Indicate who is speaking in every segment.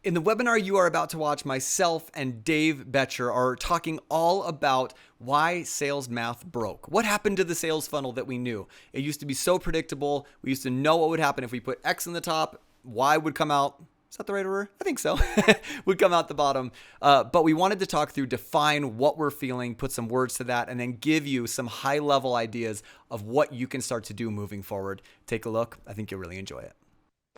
Speaker 1: In the webinar you are about to watch, myself and Dave Betcher are talking all about why sales math broke. What happened to the sales funnel that we knew? It used to be so predictable. We used to know what would happen if we put X in the top, Y would come out. Is that the right order? I think so. Would come out the bottom. But we wanted to talk through, define what we're feeling, put some words to that, and then give you some high level ideas of what you can start to do moving forward. Take a look. I think you'll really enjoy it.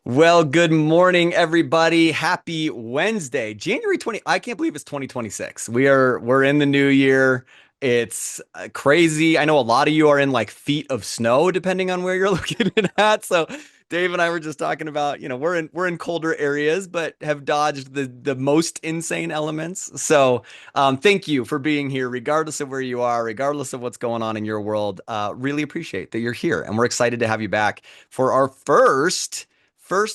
Speaker 1: Well, good morning, everybody. Happy Wednesday, January 20. I can't believe it's 2026. We're in the new year. It's crazy. I know a lot of you are in like feet of snow, depending on where you're located at. So Dave and I were just talking about, we're in colder areas, but have dodged the most insane elements. So thank you for being here, regardless of where you are, regardless of what's going on in your world. Really appreciate that you're here, and we're excited to have you back for our first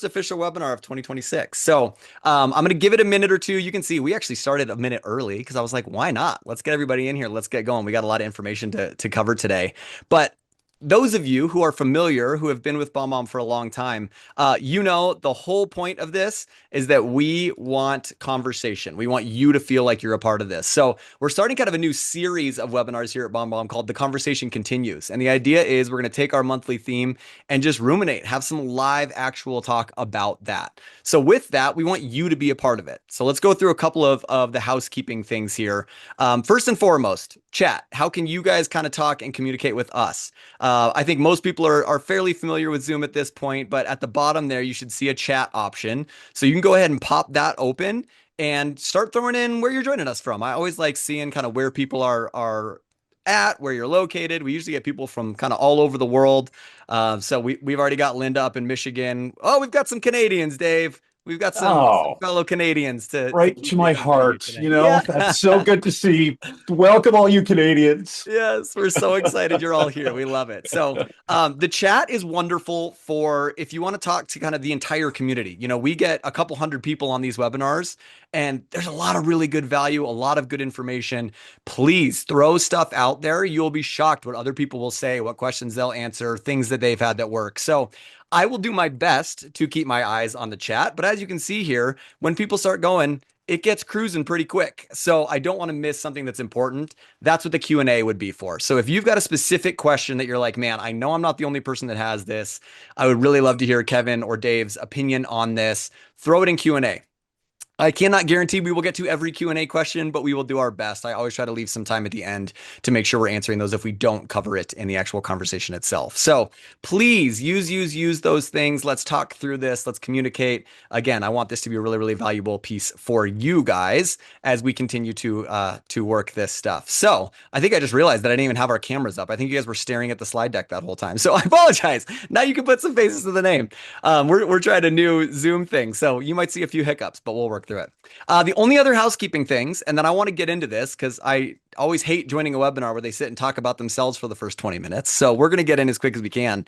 Speaker 1: official webinar of 2026. So I'm going to give it a minute or two. You can see we actually started a minute early because I was like, why not? Let's get everybody in here. Let's get going. We got a lot of information to cover today. But those of you who are familiar, who have been with BombBomb for a long time, the whole point of this is that we want conversation. We want you to feel like you're a part of this. So we're starting kind of a new series of webinars here at BombBomb called The Conversation Continues. And the idea is we're going to take our monthly theme and just ruminate, have some live actual talk about that. So with that, we want you to be a part of it. So let's go through a couple of the housekeeping things here. First and foremost, chat. How can you guys kind of talk and communicate with us? I think most people are fairly familiar with Zoom at this point, but at the bottom there, you should see a chat option. So you can go ahead and pop that open and start throwing in where you're joining us from. I always like seeing kind of where people are at, where you're located. We usually get people from kind of all over the world. So we've already got Linda up in Michigan. Oh, we've got some Canadians, Dave. We've got some
Speaker 2: Oh,
Speaker 1: fellow Canadians to
Speaker 2: right to my
Speaker 1: communicate with you
Speaker 2: heart.
Speaker 1: today. Yeah.
Speaker 2: That's so good to see. Welcome, all you Canadians.
Speaker 1: Yes, we're so excited you're all here. We love it. So, the chat is wonderful for if you want to talk to kind of the entire community. We get a couple hundred people on these webinars, and there's a lot of really good value, a lot of good information. Please throw stuff out there. You'll be shocked what other people will say, what questions they'll answer, things that they've had that work. So, I will do my best to keep my eyes on the chat. But as you can see here, when people start going, it gets cruising pretty quick. So I don't want to miss something that's important. That's what the Q&A would be for. So if you've got a specific question that you're like, man, I know I'm not the only person that has this. I would really love to hear Kevin or Dave's opinion on this. Throw it in Q&A. I cannot guarantee we will get to every Q&A question, but we will do our best. I always try to leave some time at the end to make sure we're answering those if we don't cover it in the actual conversation itself. So please use those things. Let's talk through this. Let's communicate. Again, I want this to be a really, really valuable piece for you guys as we continue to work this stuff. So I think I just realized that I didn't even have our cameras up. I think you guys were staring at the slide deck that whole time. So I apologize. Now you can put some faces to the name. We're trying a new Zoom thing. So you might see a few hiccups, but we'll work through it. The only other housekeeping things, and then I want to get into this because I always hate joining a webinar where they sit and talk about themselves for the first 20 minutes. So we're going to get in as quick as we can.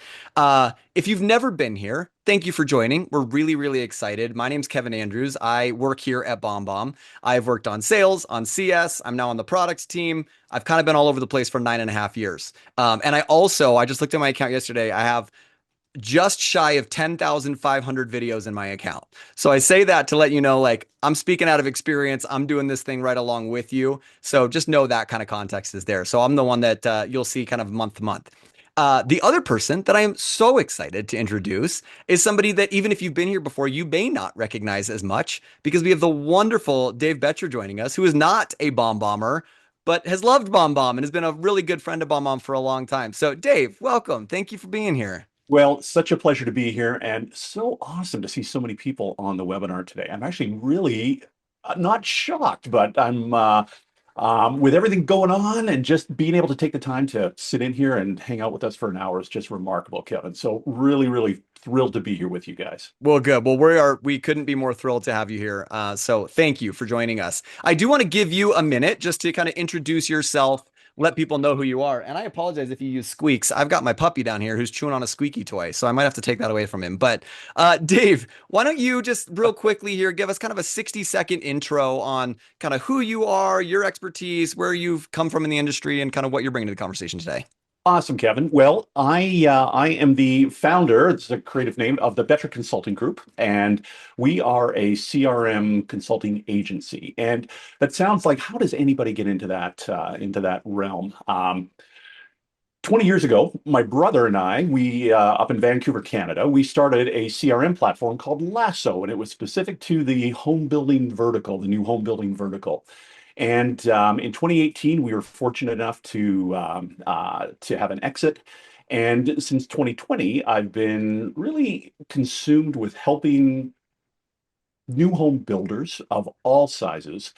Speaker 1: If you've never been here, thank you for joining. We're really, really excited. My name's Kevin Andrews. I work here at BombBomb. I've worked on sales, on CS. I'm now on the product team. I've kind of been all over the place for 9.5 years. And I just looked at my account yesterday. I have just shy of 10,500 videos in my account. So I say that to let you know, like, I'm speaking out of experience. I'm doing this thing right along with you. So just know that kind of context is there. So I'm the one that you'll see kind of month to month. The other person that I am so excited to introduce is somebody that even if you've been here before, you may not recognize as much because we have the wonderful Dave Betcher joining us, who is not a bomb bomber, but has loved BombBomb and has been a really good friend of BombBomb for a long time. So Dave, welcome. Thank you for being here.
Speaker 2: Well, such a pleasure to be here, and so awesome to see so many people on the webinar today. I'm actually really not shocked, but I'm with everything going on and just being able to take the time to sit in here and hang out with us for an hour is just remarkable, Kevin. So really, really thrilled to be here with you guys.
Speaker 1: Well, good. Well, we couldn't be more thrilled to have you here. So thank you for joining us. I do want to give you a minute just to kind of introduce yourself, let people know who you are. And I apologize if you use squeaks. I've got my puppy down here who's chewing on a squeaky toy, so I might have to take that away from him. But Dave, why don't you just real quickly here give us kind of a 60-second intro on kind of who you are, your expertise, where you've come from in the industry, and kind of what you're bringing to the conversation today.
Speaker 2: Awesome, Kevin. Well, I am the founder, it's a creative name, of the Better Consulting Group, and we are a CRM consulting agency. And that sounds like, how does anybody get into that realm? 20 years ago, my brother and I, we up in Vancouver, Canada, we started a CRM platform called Lasso, and it was specific to the home building vertical, the new home building vertical. And in 2018, we were fortunate enough to have an exit. And since 2020, I've been really consumed with helping new home builders of all sizes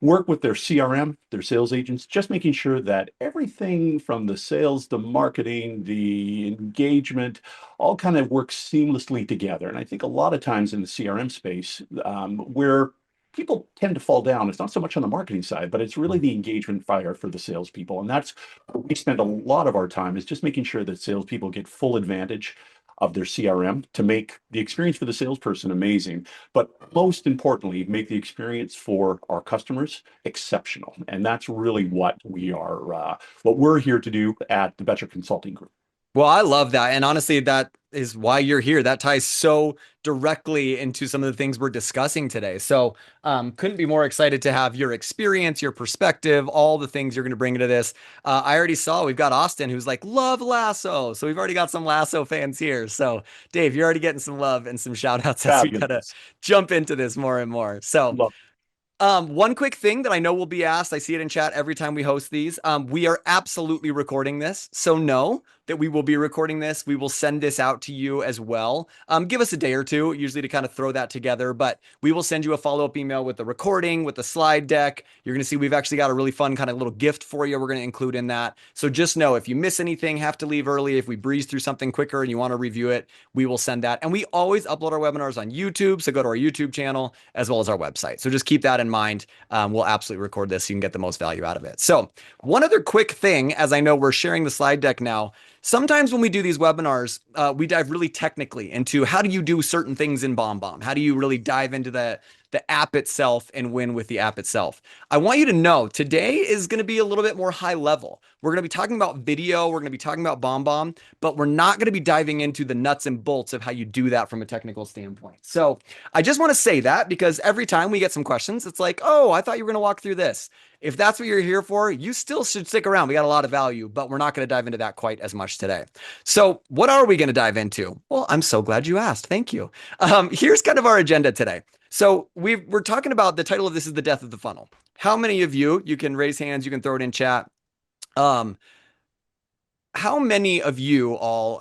Speaker 2: work with their CRM, their sales agents, just making sure that everything from the sales, the marketing, the engagement, all kind of works seamlessly together. And I think a lot of times in the CRM space, where people tend to fall down, it's not so much on the marketing side, but it's really the engagement fire for the salespeople. And that's where we spend a lot of our time, is just making sure that salespeople get full advantage of their CRM to make the experience for the salesperson amazing, but most importantly, make the experience for our customers exceptional. And that's really what we're here to do at the Better Consulting Group.
Speaker 1: Well, I love that. And honestly, that is why you're here. That ties so directly into some of the things we're discussing today. So, couldn't be more excited to have your experience, your perspective, all the things you're going to bring into this. I already saw we've got Austin who's like, love Lasso. So, we've already got some Lasso fans here. So, Dave, you're already getting some love and some shout outs as we got to
Speaker 2: Fabulous.
Speaker 1: jump into this more and more. So,
Speaker 2: Love.
Speaker 1: one quick thing that I know will be asked, I see it in chat every time we host these. We are absolutely recording this. So know that we will be recording this. We will send this out to you as well. Give us a day or two, usually to kind of throw that together, but we will send you a follow-up email with the recording, with the slide deck. You're going to see we've actually got a really fun kind of little gift for you. We're going to include in that. So just know if you miss anything, have to leave early. If we breeze through something quicker and you want to review it, we will send that. And we always upload our webinars on YouTube. So go to our YouTube channel as well as our website. So just keep that in mind. We'll absolutely record this so you can get the most value out of it. So one other quick thing, as I know we're sharing the slide deck now, sometimes when we do these webinars, we dive really technically into how do you do certain things in BombBomb? How do you really dive into the app itself and win with the app itself? I want you to know today is going to be a little bit more high level. We're going to be talking about video. We're going to be talking about BombBomb, but we're not going to be diving into the nuts and bolts of how you do that from a technical standpoint. So I just want to say that because every time we get some questions, it's like, oh, I thought you were going to walk through this. If that's what you're here for, you still should stick around. We got a lot of value, but we're not going to dive into that quite as much today. So what are we going to dive into? Well, I'm so glad you asked. Thank you. Here's kind of our agenda today. So we're talking about, the title of this is The Death of the Funnel. How many of you can raise hands, you can throw it in chat. How many of you all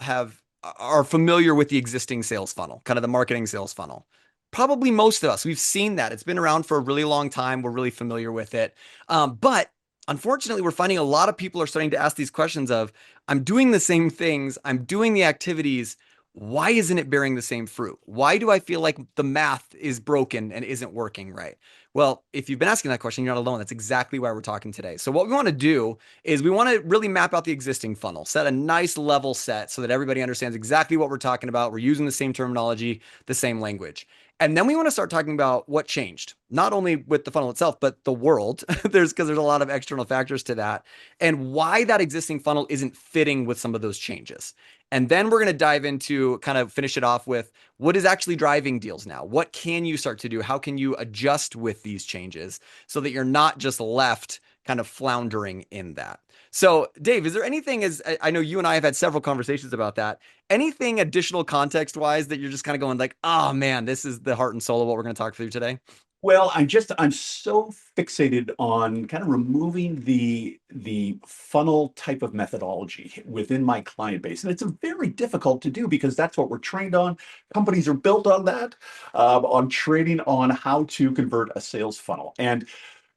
Speaker 1: are familiar with the existing sales funnel, kind of the marketing sales funnel? Probably most of us. We've seen that. It's been around for a really long time. We're really familiar with it. But unfortunately, we're finding a lot of people are starting to ask these questions of, I'm doing the same things, I'm doing the activities. Why isn't it bearing the same fruit? Why do I feel like the math is broken and isn't working right? Well, if you've been asking that question, you're not alone. That's exactly why we're talking today. So what we want to do is we want to really map out the existing funnel, set a nice level set so that everybody understands exactly what we're talking about. We're using the same terminology, the same language. And then we want to start talking about what changed, not only with the funnel itself, but the world. Because there's a lot of external factors to that, and why that existing funnel isn't fitting with some of those changes. And then we're going to dive into kind of finish it off with what is actually driving deals now. What can you start to do? How can you adjust with these changes so that you're not just left kind of floundering in that? So, Dave, is there anything, as I know you and I have had several conversations about that, anything additional context wise that you're just kind of going like, oh man, this is the heart and soul of what we're going to talk through today?
Speaker 2: Well, I'm so fixated on kind of removing the funnel type of methodology within my client base. And it's very difficult to do because that's what we're trained on. Companies are built on that, on training on how to convert a sales funnel. And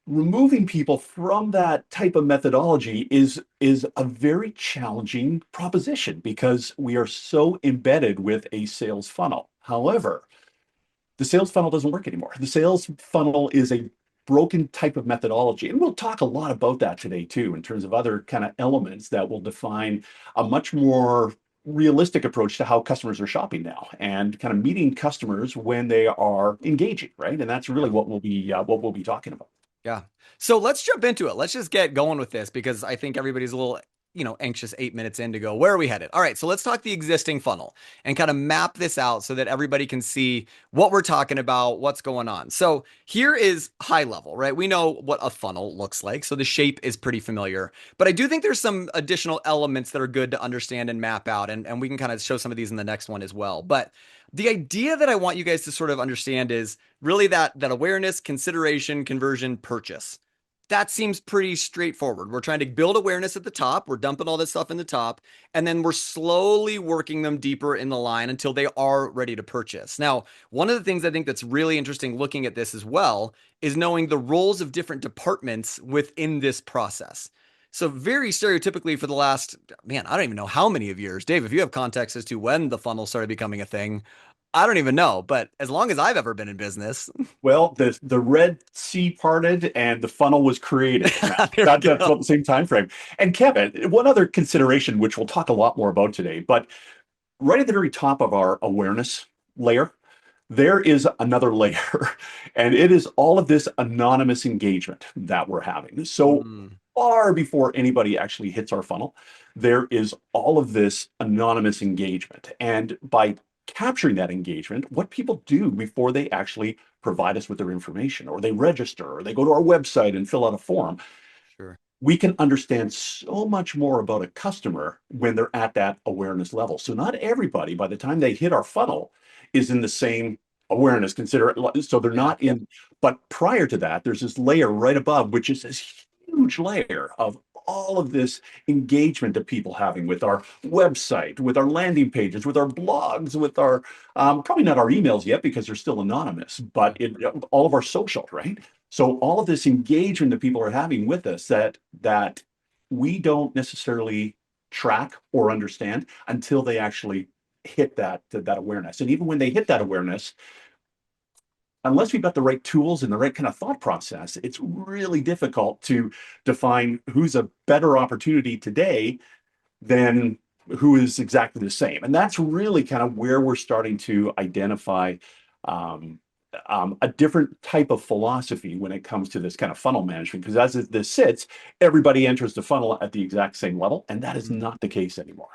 Speaker 2: removing people from that type of methodology is a very challenging proposition because we are so embedded with a sales funnel. However, the sales funnel doesn't work anymore. The sales funnel is a broken type of methodology. And we'll talk a lot about that today too, in terms of other kind of elements that will define a much more realistic approach to how customers are shopping now and kind of meeting customers when they are engaging, right? And that's really what we'll be talking about.
Speaker 1: Yeah. So let's jump into it. Let's just get going with this because I think everybody's a little anxious 8 minutes in to go, where are we headed? All right, so let's talk the existing funnel and kind of map this out so that everybody can see what we're talking about, what's going on. So here is high level, right? We know what a funnel looks like, so the shape is pretty familiar. But I do think there's some additional elements that are good to understand and map out, and we can kind of show some of these in the next one as well. But the idea that I want you guys to sort of understand is really that awareness, consideration, conversion, purchase. That seems pretty straightforward. We're trying to build awareness at the top. We're dumping all this stuff in the top, and then we're slowly working them deeper in the line until they are ready to purchase. Now, one of the things I think that's really interesting looking at this as well is knowing the roles of different departments within this process. So, very stereotypically for the last, man, I don't even know how many of years. Dave, if you have context as to when the funnel started becoming a thing, I don't even know. But as long as I've ever been in business,
Speaker 2: Well, the Red Sea parted and the funnel was created.
Speaker 1: there we
Speaker 2: That's
Speaker 1: go.
Speaker 2: about the same time frame. And Kevin, one other consideration, which we'll talk a lot more about today, but right at the very top of our awareness layer, there is another layer, and it is all of this anonymous engagement that we're having. So
Speaker 1: Mm,
Speaker 2: far before anybody actually hits our funnel, there is all of this anonymous engagement. And by capturing that engagement, what people do before they actually provide us with their information, or they register, or they go to our website and fill out a form,
Speaker 1: sure.
Speaker 2: we can understand so much more about a customer when they're at that awareness level. So not everybody, by the time they hit our funnel, is in the same awareness. Consider it so they're
Speaker 1: Yeah.
Speaker 2: not in. But prior to that, there's this layer right above, which is this huge layer of all of this engagement that people having with our website, with our landing pages, with our blogs, with our probably not our emails yet because they're still anonymous, but all of our social, right? So all of this engagement that people are having with us that we don't necessarily track or understand until they actually hit that awareness. And even when they hit that awareness, unless we've got the right tools and the right kind of thought process, it's really difficult to define who's a better opportunity today than who is exactly the same. And that's really kind of where we're starting to identify um, a different type of philosophy when it comes to this kind of funnel management. Because as this sits, everybody enters the funnel at the exact same level, and that is
Speaker 1: Mm.
Speaker 2: not the case anymore.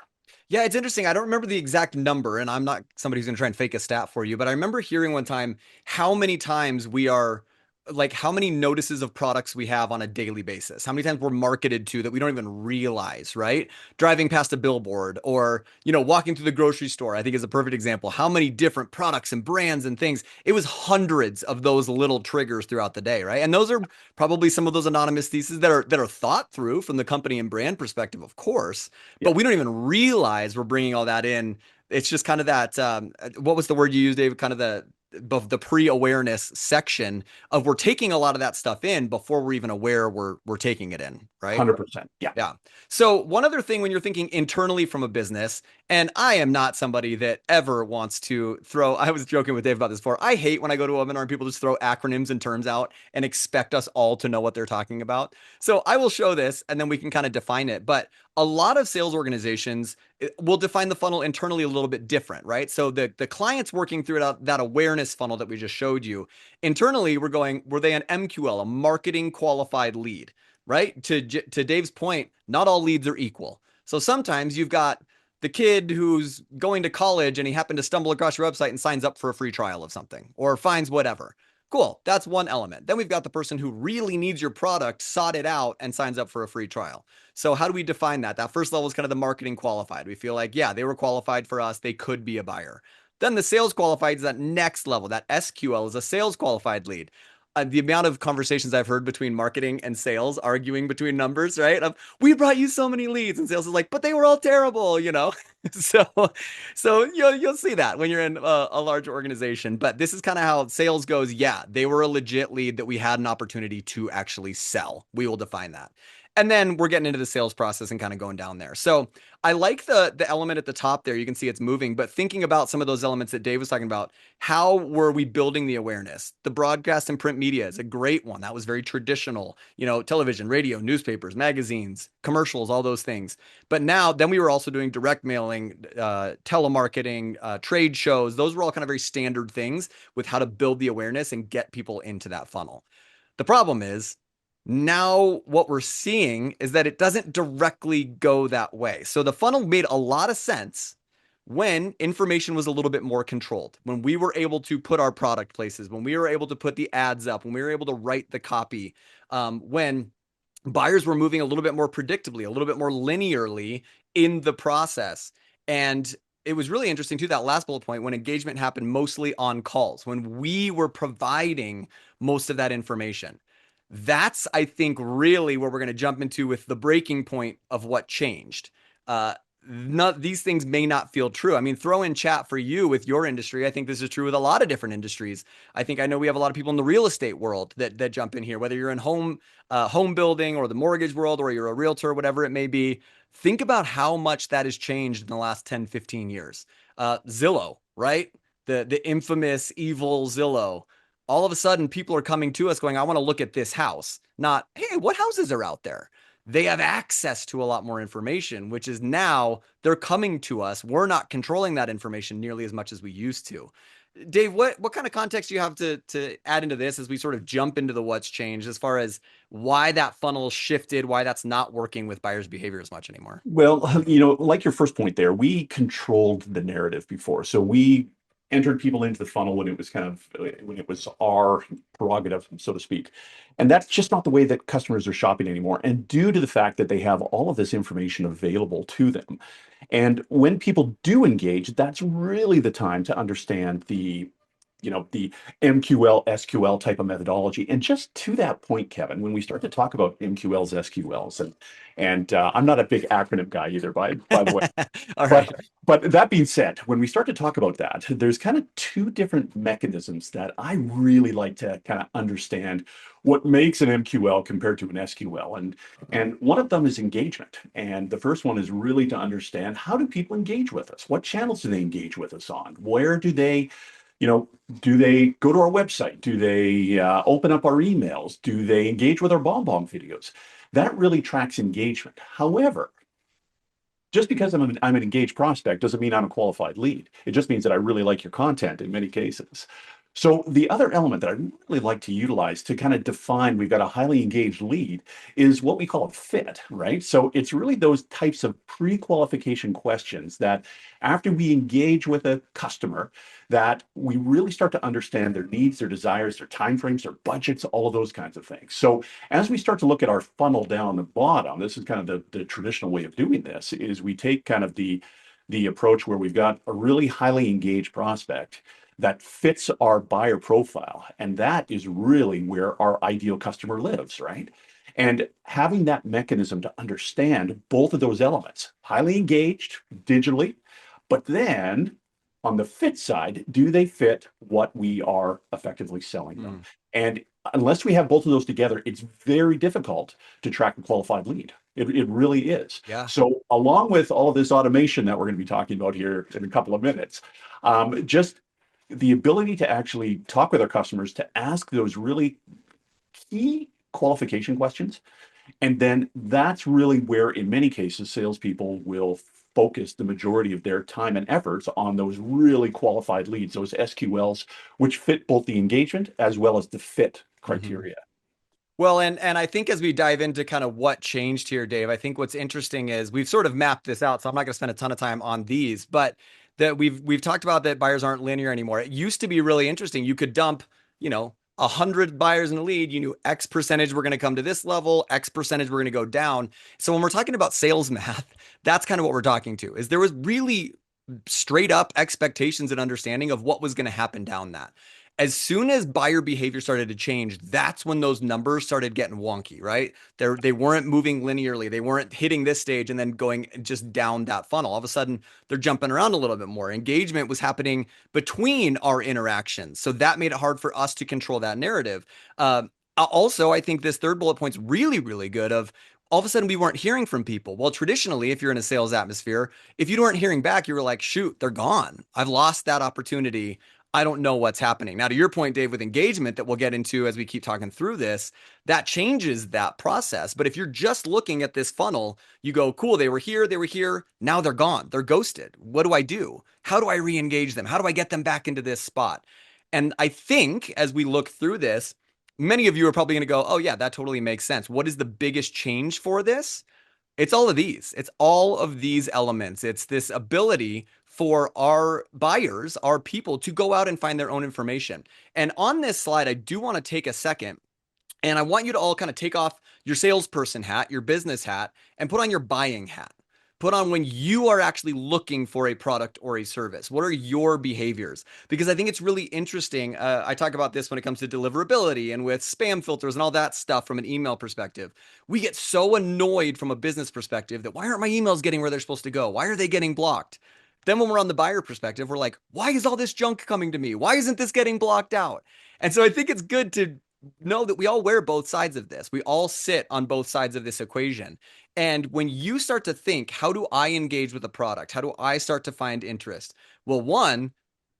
Speaker 1: Yeah, it's interesting. I don't remember the exact number, and I'm not somebody who's going to try and fake a stat for you, but I remember hearing one time how many times we are like how many notices of products we have on a daily basis, how many times we're marketed to that we don't even realize, right? Driving past a billboard or, walking through the grocery store, I think is a perfect example. How many different products and brands and things. It was hundreds of those little triggers throughout the day, right? And those are probably some of those anonymous theses that are thought through from the company and brand perspective, of course,
Speaker 2: Yeah.
Speaker 1: but we don't even realize we're bringing all that in. It's just kind of that what was the word you used, David? Kind of the pre-awareness section of we're taking a lot of that stuff in before we're even aware we're taking it in, right?
Speaker 2: 100%. Yeah.
Speaker 1: Yeah. So one other thing when you're thinking internally from a business, and I am not somebody that ever wants to throw, I was joking with Dave about this before. I hate when I go to a webinar and people just throw acronyms and terms out and expect us all to know what they're talking about. So I will show this and then we can kind of define it. But a lot of sales organizations will define the funnel internally a little bit different, right? So the clients working through that awareness funnel that we just showed you, internally, we're going, were they an MQL, a marketing qualified lead? Right? To Dave's point, not all leads are equal. So sometimes you've got the kid who's going to college and he happened to stumble across your website and signs up for a free trial of something or finds whatever. Cool. That's one element. Then we've got the person who really needs your product, sought it out, and signs up for a free trial. So, how do we define that? That first level is kind of the marketing qualified. We feel like, yeah, they were qualified for us. They could be a buyer. Then the sales qualified is that next level. That SQL is a sales qualified lead. The amount of conversations I've heard between marketing and sales arguing between numbers, right? Of we brought you so many leads, and sales is like, but they were all terrible. so, so you'll see that when you're in a large organization. But this is kind of how sales goes. Yeah, they were a legit lead that we had an opportunity to actually sell. We will define that. And then we're getting into the sales process and kind of going down there. So I like the element at the top there. You can see it's moving, but thinking about some of those elements that Dave was talking about, how were we building the awareness? The broadcast and print media is a great one. That was very traditional, television, radio, newspapers, magazines, commercials, all those things. But now, then we were also doing direct mailing, telemarketing, trade shows. Those were all kind of very standard things with how to build the awareness and get people into that funnel. The problem is Now, what we're seeing is that it doesn't directly go that way. So the funnel made a lot of sense when information was a little bit more controlled, when we were able to put our product places, when we were able to put the ads up, when we were able to write the copy, when buyers were moving a little bit more predictably, a little bit more linearly in the process. And it was really interesting too, that last bullet point, when engagement happened mostly on calls, when we were providing most of that information. That's, I think, really where we're going to jump into with the breaking point of what changed. Not, these things may not feel true. I mean, throw in chat for you with your industry. I think this is true with a lot of different industries. I know we have a lot of people in the real estate world that jump in here, whether you're in home building or the mortgage world, or you're a realtor, whatever it may be. Think about how much that has changed in the last 10, 15 years. Zillow, right? The infamous evil Zillow. All of a sudden, people are coming to us going, I want to look at this house. Not, hey, what houses are out there? They have access to a lot more information, which is now they're coming to us. We're not controlling that information nearly as much as we used to. Dave, what kind of context do you have to add into this as we sort of jump into the what's changed as far as why that funnel shifted, why that's not working with buyers' behavior as much anymore?
Speaker 2: Well, like your first point there, we controlled the narrative before. So we entered people into the funnel when it was when it was our prerogative, so to speak. And that's just not the way that customers are shopping anymore. And due to the fact that they have all of this information available to them. And when people do engage, that's really the time to understand the MQL, SQL type of methodology. And just to that point, Kevin, when we start to talk about MQLs, SQLs, and I'm not a big acronym guy either, by the way.
Speaker 1: All
Speaker 2: But
Speaker 1: right.
Speaker 2: but that being said, when we start to talk about that, there's kind of two different mechanisms that I really like to kind of understand what makes an MQL compared to an SQL. And one of them is engagement. And the first one is really to understand, how do people engage with us? What channels do they engage with us on? Where do they you know, do they go to our website? Do they open up our emails? Do they engage with our BombBomb videos? That really tracks engagement. However, just because I'm an engaged prospect doesn't mean I'm a qualified lead. It just means that I really like your content in many cases. So the other element that I really like to utilize to kind of define we've got a highly engaged lead is what we call a fit, right? So it's really those types of pre-qualification questions that after we engage with a customer, that we really start to understand their needs, their desires, their timeframes, their budgets, all of those kinds of things. So as we start to look at our funnel down the bottom, this is kind of the traditional way of doing this, is we take kind of the approach where we've got a really highly engaged prospect that fits our buyer profile. And that is really where our ideal customer lives, right? And having that mechanism to understand both of those elements, highly engaged digitally, but then on the fit side, do they fit what we are effectively selling them?
Speaker 1: Mm,
Speaker 2: And unless we have both of those together, it's very difficult to track a qualified lead. It really is.
Speaker 1: yeah.
Speaker 2: So, along with all of this automation that we're going to be talking about here in a couple of minutes, just the ability to actually talk with our customers, to ask those really key qualification questions, and then that's really where, in many cases, salespeople will focus the majority of their time and efforts on those really qualified leads, those SQLs, which fit both the engagement as well as the fit
Speaker 1: Mhm.
Speaker 2: criteria.
Speaker 1: Well, and I think as we dive into kind of what changed here, Dave, I think what's interesting is we've sort of mapped this out. So I'm not going to spend a ton of time on these, but that we've talked about that buyers aren't linear anymore. It used to be really interesting. You could dump, 100 buyers in a lead. You knew X percentage were going to come to this level, X percentage were going to go down. So when we're talking about sales math, that's kind of what we're talking to. Is there was really straight up expectations and understanding of what was going to happen down that. As soon as buyer behavior started to change, that's when those numbers started getting wonky, right? They weren't moving linearly. They weren't hitting this stage and then going just down that funnel. All of a sudden, they're jumping around a little bit more. Engagement was happening between our interactions. So that made it hard for us to control that narrative. Also, I think this third bullet point's really, really good of all of a sudden we weren't hearing from people. Well, traditionally, if you're in a sales atmosphere, if you weren't hearing back, you were like, shoot, they're gone. I've lost that opportunity. I don't know what's happening. Now, to your point, Dave, with engagement that we'll get into as we keep talking through this, that changes that process. But if you're just looking at this funnel, you go, cool, they were here, now they're gone, they're ghosted. What do I do? How do I re engage them? How do I get them back into this spot? And I think as we look through this, many of you are probably going to go, oh, yeah, that totally makes sense. What is the biggest change for this? It's all of these. It's all of these elements. It's this ability for our buyers, our people to go out and find their own information. And on this slide, I do want to take a second and I want you to all kind of take off your salesperson hat, your business hat, and put on your buying hat. Put on when you are actually looking for a product or a service. What are your behaviors? Because I think it's really interesting. I talk about this when it comes to deliverability and with spam filters and all that stuff from an email perspective. We get so annoyed from a business perspective that why aren't my emails getting where they're supposed to go? Why are they getting blocked? Then when we're on the buyer perspective, we're like, why is all this junk coming to me? Why isn't this getting blocked out? And so I think it's good to know that we all wear both sides of this. We all sit on both sides of this equation. And when you start to think, how do I engage with a product? How do I start to find interest? Well, one,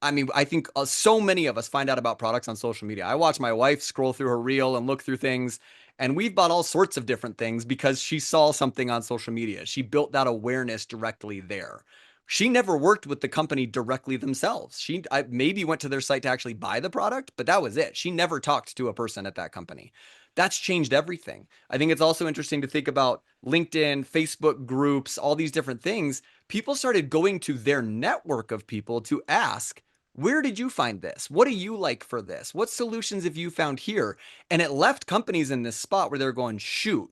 Speaker 1: I mean, I think so many of us find out about products on social media. I watch my wife scroll through her reel and look through things, and we've bought all sorts of different things because she saw something on social media. She built that awareness directly there. She never worked with the company directly themselves. Maybe went to their site to actually buy the product, but that was it. She never talked to a person at that company. That's changed everything. I think it's also interesting to think about LinkedIn, Facebook groups, all these different things. People started going to their network of people to ask, where did you find this? What do you like for this? What solutions have you found here? And it left companies in this spot where they're going, shoot,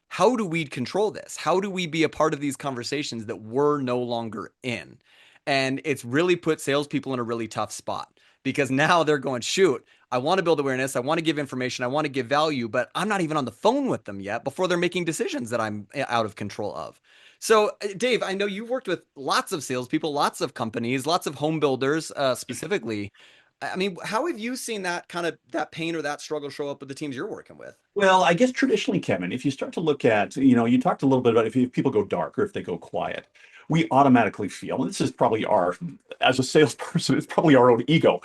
Speaker 1: how do we control this? How do we be a part of these conversations that we're no longer in? And it's really put salespeople in a really tough spot because now they're going, shoot, I want to build awareness. I want to give information. I want to give value, but I'm not even on the phone with them yet before they're making decisions that I'm out of control of. So, Dave, I know you've worked with lots of salespeople, lots of companies, lots of home builders specifically. I mean, how have you seen that kind of that pain or that struggle show up with the teams you're working with?
Speaker 2: Well, I guess traditionally, Kevin, if you start to look at, you talked a little bit about if people go dark or if they go quiet, we automatically feel, and this is probably as a salesperson, it's probably our own ego.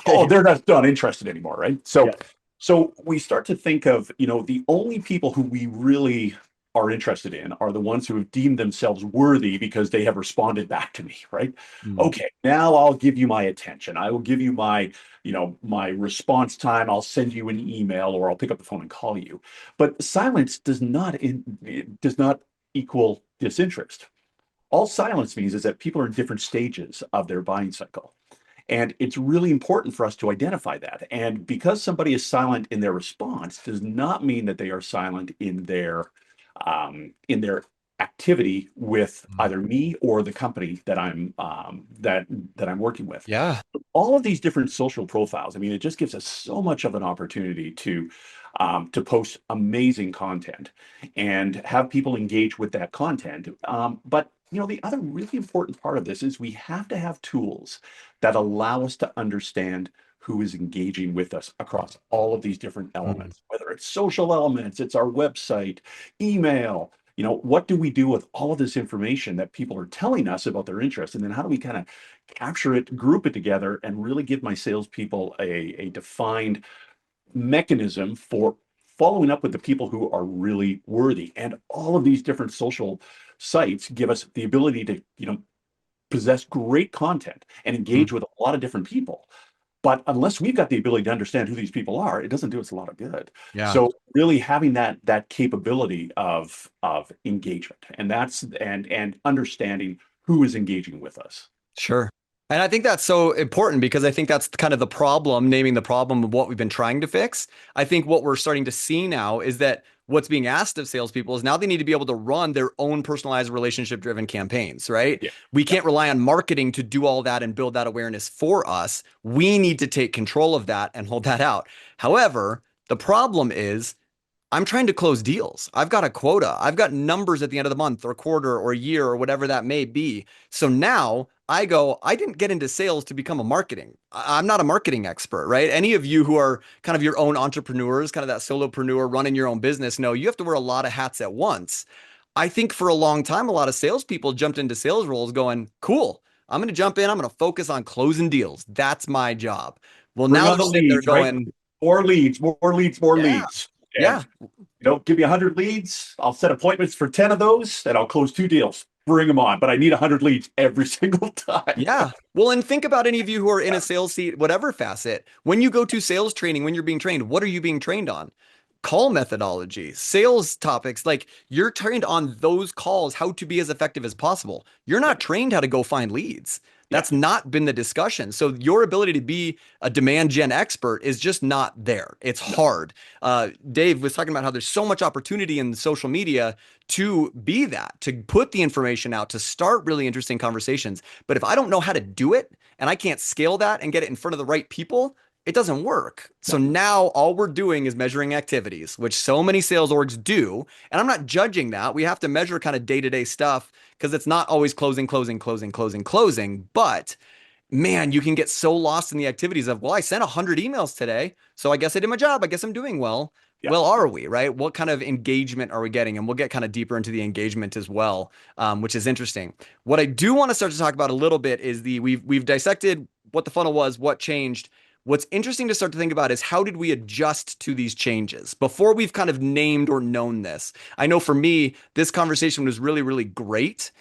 Speaker 2: Oh, they're not interested anymore, right? So,
Speaker 1: Yeah.
Speaker 2: so we start to think of, the only people who we really are interested in are the ones who have deemed themselves worthy because they have responded back to me, right?
Speaker 1: Mm.
Speaker 2: Okay, now I'll give you my attention. I will give you my response time. I'll send you an email or I'll pick up the phone and call you. But silence does not equal disinterest. All silence means is that people are in different stages of their buying cycle. And it's really important for us to identify that. And because somebody is silent in their response does not mean that they are silent in their activity with
Speaker 1: Mm.
Speaker 2: either me or the company that I'm working with.
Speaker 1: Yeah.
Speaker 2: All of these different social profiles, I mean, it just gives us so much of an opportunity to post amazing content and have people engage with that content. But the other really important part of this is we have to have tools that allow us to understand who is engaging with us across all of these different
Speaker 1: Mm.
Speaker 2: elements, whether it's social elements, it's our website, email. What do we do with all of this information that people are telling us about their interests? And then how do we kind of capture it, group it together, and really give my salespeople a defined mechanism for following up with the people who are really worthy? And all of these different social sites give us the ability to, possess great content and
Speaker 1: Mm.
Speaker 2: engage with a lot of different people. But unless we've got the ability to understand who these people are, it doesn't do us a lot of good.
Speaker 1: Yeah.
Speaker 2: So really having that capability of engagement and understanding who is engaging with us.
Speaker 1: Sure. And I think that's so important because I think that's kind of the problem, naming the problem of what we've been trying to fix. I think what we're starting to see now is that what's being asked of salespeople is now they need to be able to run their own personalized relationship driven campaigns, right?
Speaker 2: Yeah.
Speaker 1: We
Speaker 2: Yeah.
Speaker 1: can't rely on marketing to do all that and build that awareness for us. We need to take control of that and hold that out. However, the problem is I'm trying to close deals. I've got a quota. I've got numbers at the end of the month or quarter or year or whatever that may be. So now I didn't get into sales to become a marketing. I'm not a marketing expert, right? Any of you who are kind of your own entrepreneurs, kind of that solopreneur running your own business, know you have to wear a lot of hats at once. I think for a long time, a lot of salespeople jumped into sales roles going, cool, I'm going to jump in. I'm going to focus on closing deals. That's my job. Well,
Speaker 2: Bring
Speaker 1: now
Speaker 2: on
Speaker 1: they're
Speaker 2: the
Speaker 1: sitting there
Speaker 2: leads, right?
Speaker 1: going,
Speaker 2: More leads, more leads, more
Speaker 1: yeah,
Speaker 2: leads. And
Speaker 1: yeah.
Speaker 2: give me 100 leads. I'll set appointments for 10 of those, and I'll close 2 deals. bring them on, but I need 100 leads every single time.
Speaker 1: Yeah. Well, and think about any of you who are in a sales seat, whatever facet. When you go to sales training, when you're being trained, what are you being trained on? Call methodology, sales topics. Like you're trained on those calls, how to be as effective as possible. You're
Speaker 2: Yeah,
Speaker 1: not trained how to go find leads.
Speaker 2: yeah,
Speaker 1: That's not been the discussion. So your ability to be a demand gen expert is just not there. It's
Speaker 2: no,
Speaker 1: hard. Dave was talking about how there's so much opportunity in social media to be that, to put the information out, to start really interesting conversations. But if I don't know how to do it and I can't scale that and get it in front of the right people, it doesn't work. So
Speaker 2: no.
Speaker 1: now all we're doing is measuring activities, which so many sales orgs do. And I'm not judging that. We have to measure kind of day to day stuff because it's not always closing, closing, closing, closing, closing. But man, you can get so lost in the activities of, well, I sent 100 emails today. So I guess I did my job. I guess I'm doing well.
Speaker 2: Yeah.
Speaker 1: Well, are we, right? What kind of engagement are we getting? And we'll get kind of deeper into the engagement as well, which is interesting. What I do want to start to talk about a little bit is we've dissected what the funnel was, what changed. What's interesting to start to think about is how did we adjust to these changes before we've kind of named or known this? I know for me, this conversation was really, really great.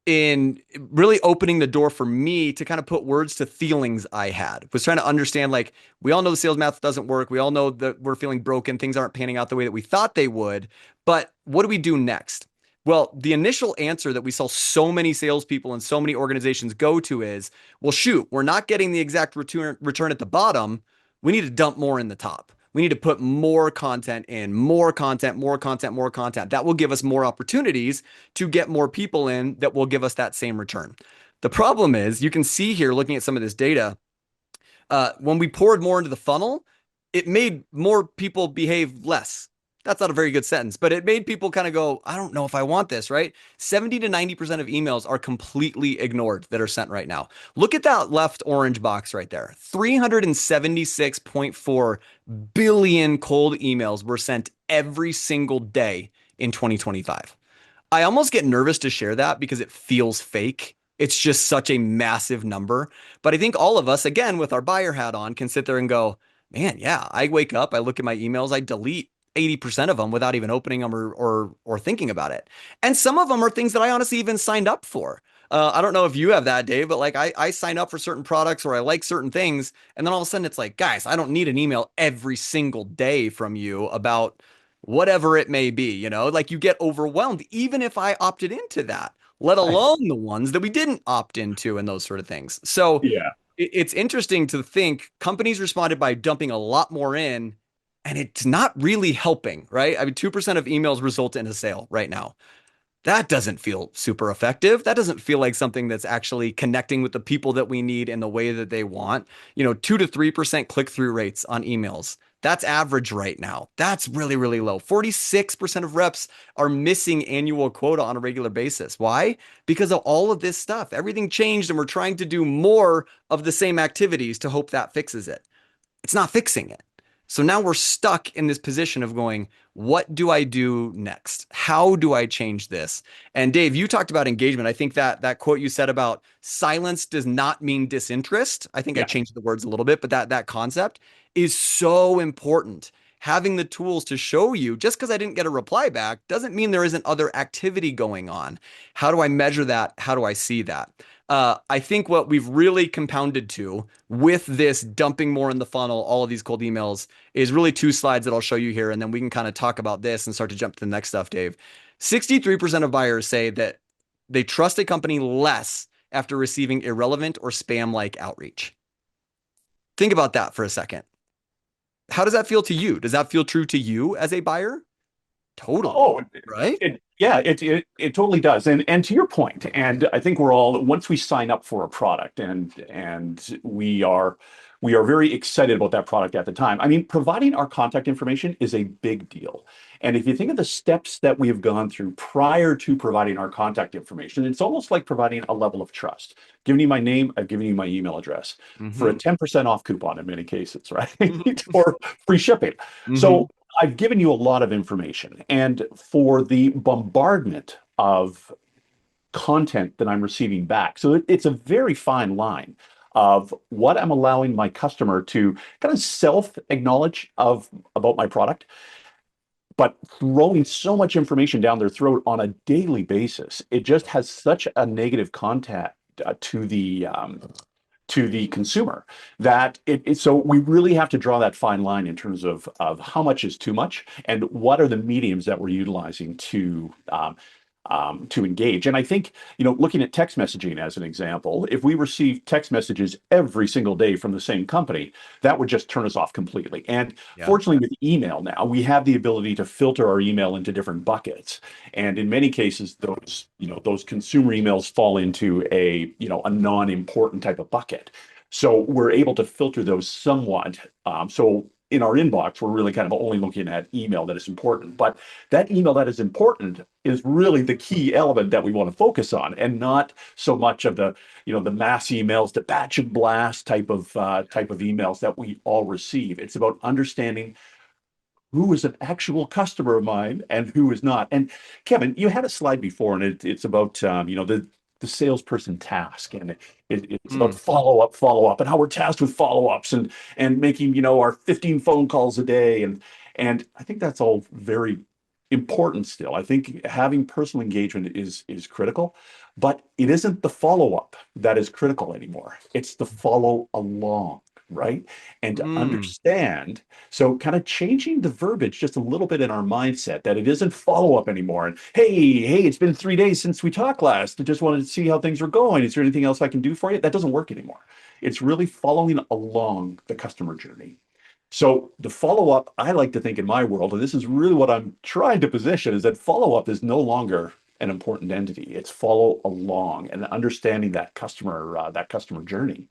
Speaker 1: In really opening the door for me to kind of put words to feelings I had. Was trying to understand, like, we all know the sales math doesn't work. We all know that we're feeling broken. Things aren't panning out the way that we thought they would. But what do we do next? Well, the initial answer that we saw so many salespeople and so many organizations go to is, well, shoot, we're not getting the exact return at the bottom. We need to dump more in the top. We need to put more content in, more content, more content, more content. That will give us more opportunities to get more people in that will give us that same return. The problem is, you can see here looking at some of this data, when we poured more into the funnel, it made more people behave less. That's not a very good sentence, but it made people kind of go, I don't know if I want this, right? 70 to 90% of emails are completely ignored that are sent right now. Look at that left orange box right there. 376.4 billion cold emails were sent every single day in 2025. I almost get nervous to share that because it feels fake. It's just such a massive number. But I think all of us, again, with our buyer hat on, can sit there and go, man, yeah, I wake up, I look at my emails, I delete 80% of them without even opening them or thinking about it. And some of them are things that I honestly even signed up for. I don't know if you have that, Dave, but like I sign up for certain products or I like certain things. And then all of a sudden it's like, guys, I don't need an email every single day from you about whatever it may be, like you get overwhelmed, even if I opted into that, let
Speaker 2: I,
Speaker 1: alone the ones that we didn't opt into and those sort of things. So
Speaker 2: yeah.
Speaker 1: it's interesting to think companies responded by dumping a lot more in, and it's not really helping, right? I mean, 2% of emails result in a sale right now. That doesn't feel super effective. That doesn't feel like something that's actually connecting with the people that we need in the way that they want. 2 to 3% click-through rates on emails. That's average right now. That's really, really low. 46% of reps are missing annual quota on a regular basis. Why? Because of all of this stuff. Everything changed, and we're trying to do more of the same activities to hope that fixes it. It's not fixing it. So now we're stuck in this position of going, what do I do next? How do I change this? And Dave, you talked about engagement. I think that quote you said about silence does not mean disinterest. I think I
Speaker 2: Yeah.
Speaker 1: changed the words a little bit, but that concept is so important. Having the tools to show you, just because I didn't get a reply back doesn't mean there isn't other activity going on. How do I measure that? How do I see that? I think what we've really compounded to with this dumping more in the funnel, all of these cold emails, is really two slides that I'll show you here. And then we can kind of talk about this and start to jump to the next stuff, Dave. 63% of buyers say that they trust a company less after receiving irrelevant or spam like outreach. Think about that for a second. How does that feel to you? Does that feel true to you as a buyer? Totally.
Speaker 2: Oh,
Speaker 1: Right?
Speaker 2: yeah, it totally does. And to your point, and I think we're all, once we sign up for a product and we are very excited about that product at the time. I mean, providing our contact information is a big deal. And if you think of the steps that we have gone through prior to providing our contact information, it's almost like providing a level of trust. Giving you my name, I've given you my email address for a
Speaker 1: Mm-hmm.
Speaker 2: 10% off coupon in many cases, right? Or free shipping.
Speaker 1: Mm-hmm.
Speaker 2: So I've given you a lot of information. And for the bombardment of content that I'm receiving back, so it's a very fine line of what I'm allowing my customer to kind of self acknowledge of about my product but throwing so much information down their throat on a daily basis, it just has such a negative contact to the consumer that so we really have to draw that fine line in terms of how much is too much and what are the mediums that we're utilizing to engage. And I think, looking at text messaging as an example, if we receive text messages every single day from the same company, that would just turn us off completely. And
Speaker 1: Yeah.
Speaker 2: fortunately, with email now, we have the ability to filter our email into different buckets. And in many cases, those consumer emails fall into a non-important type of bucket. So we're able to filter those somewhat. So in our inbox, we're really kind of only looking at email that is important. But that email that is important is really the key element that we want to focus on, and not so much of the mass emails, the batch and blast type of emails that we all receive. It's about understanding who is an actual customer of mine and who is not. And Kevin, you had a slide before, and it's about the salesperson task, and it's about
Speaker 1: Mm.
Speaker 2: follow up, and how we're tasked with follow ups, and making our 15 phone calls a day, and I think that's all very important still. I think having personal engagement is critical, but it isn't the follow up that is critical anymore. It's the follow along, right? And to
Speaker 1: Mm.
Speaker 2: understand, so kind of changing the verbiage just a little bit in our mindset, that it isn't follow up anymore. And hey, it's been 3 days since we talked last. I just wanted to see how things were going. Is there anything else I can do for you? That doesn't work anymore. It's really following along the customer journey. So the follow up, I like to think in my world, and this is really what I'm trying to position, is that follow up is no longer an important entity. It's follow along and understanding that customer journey.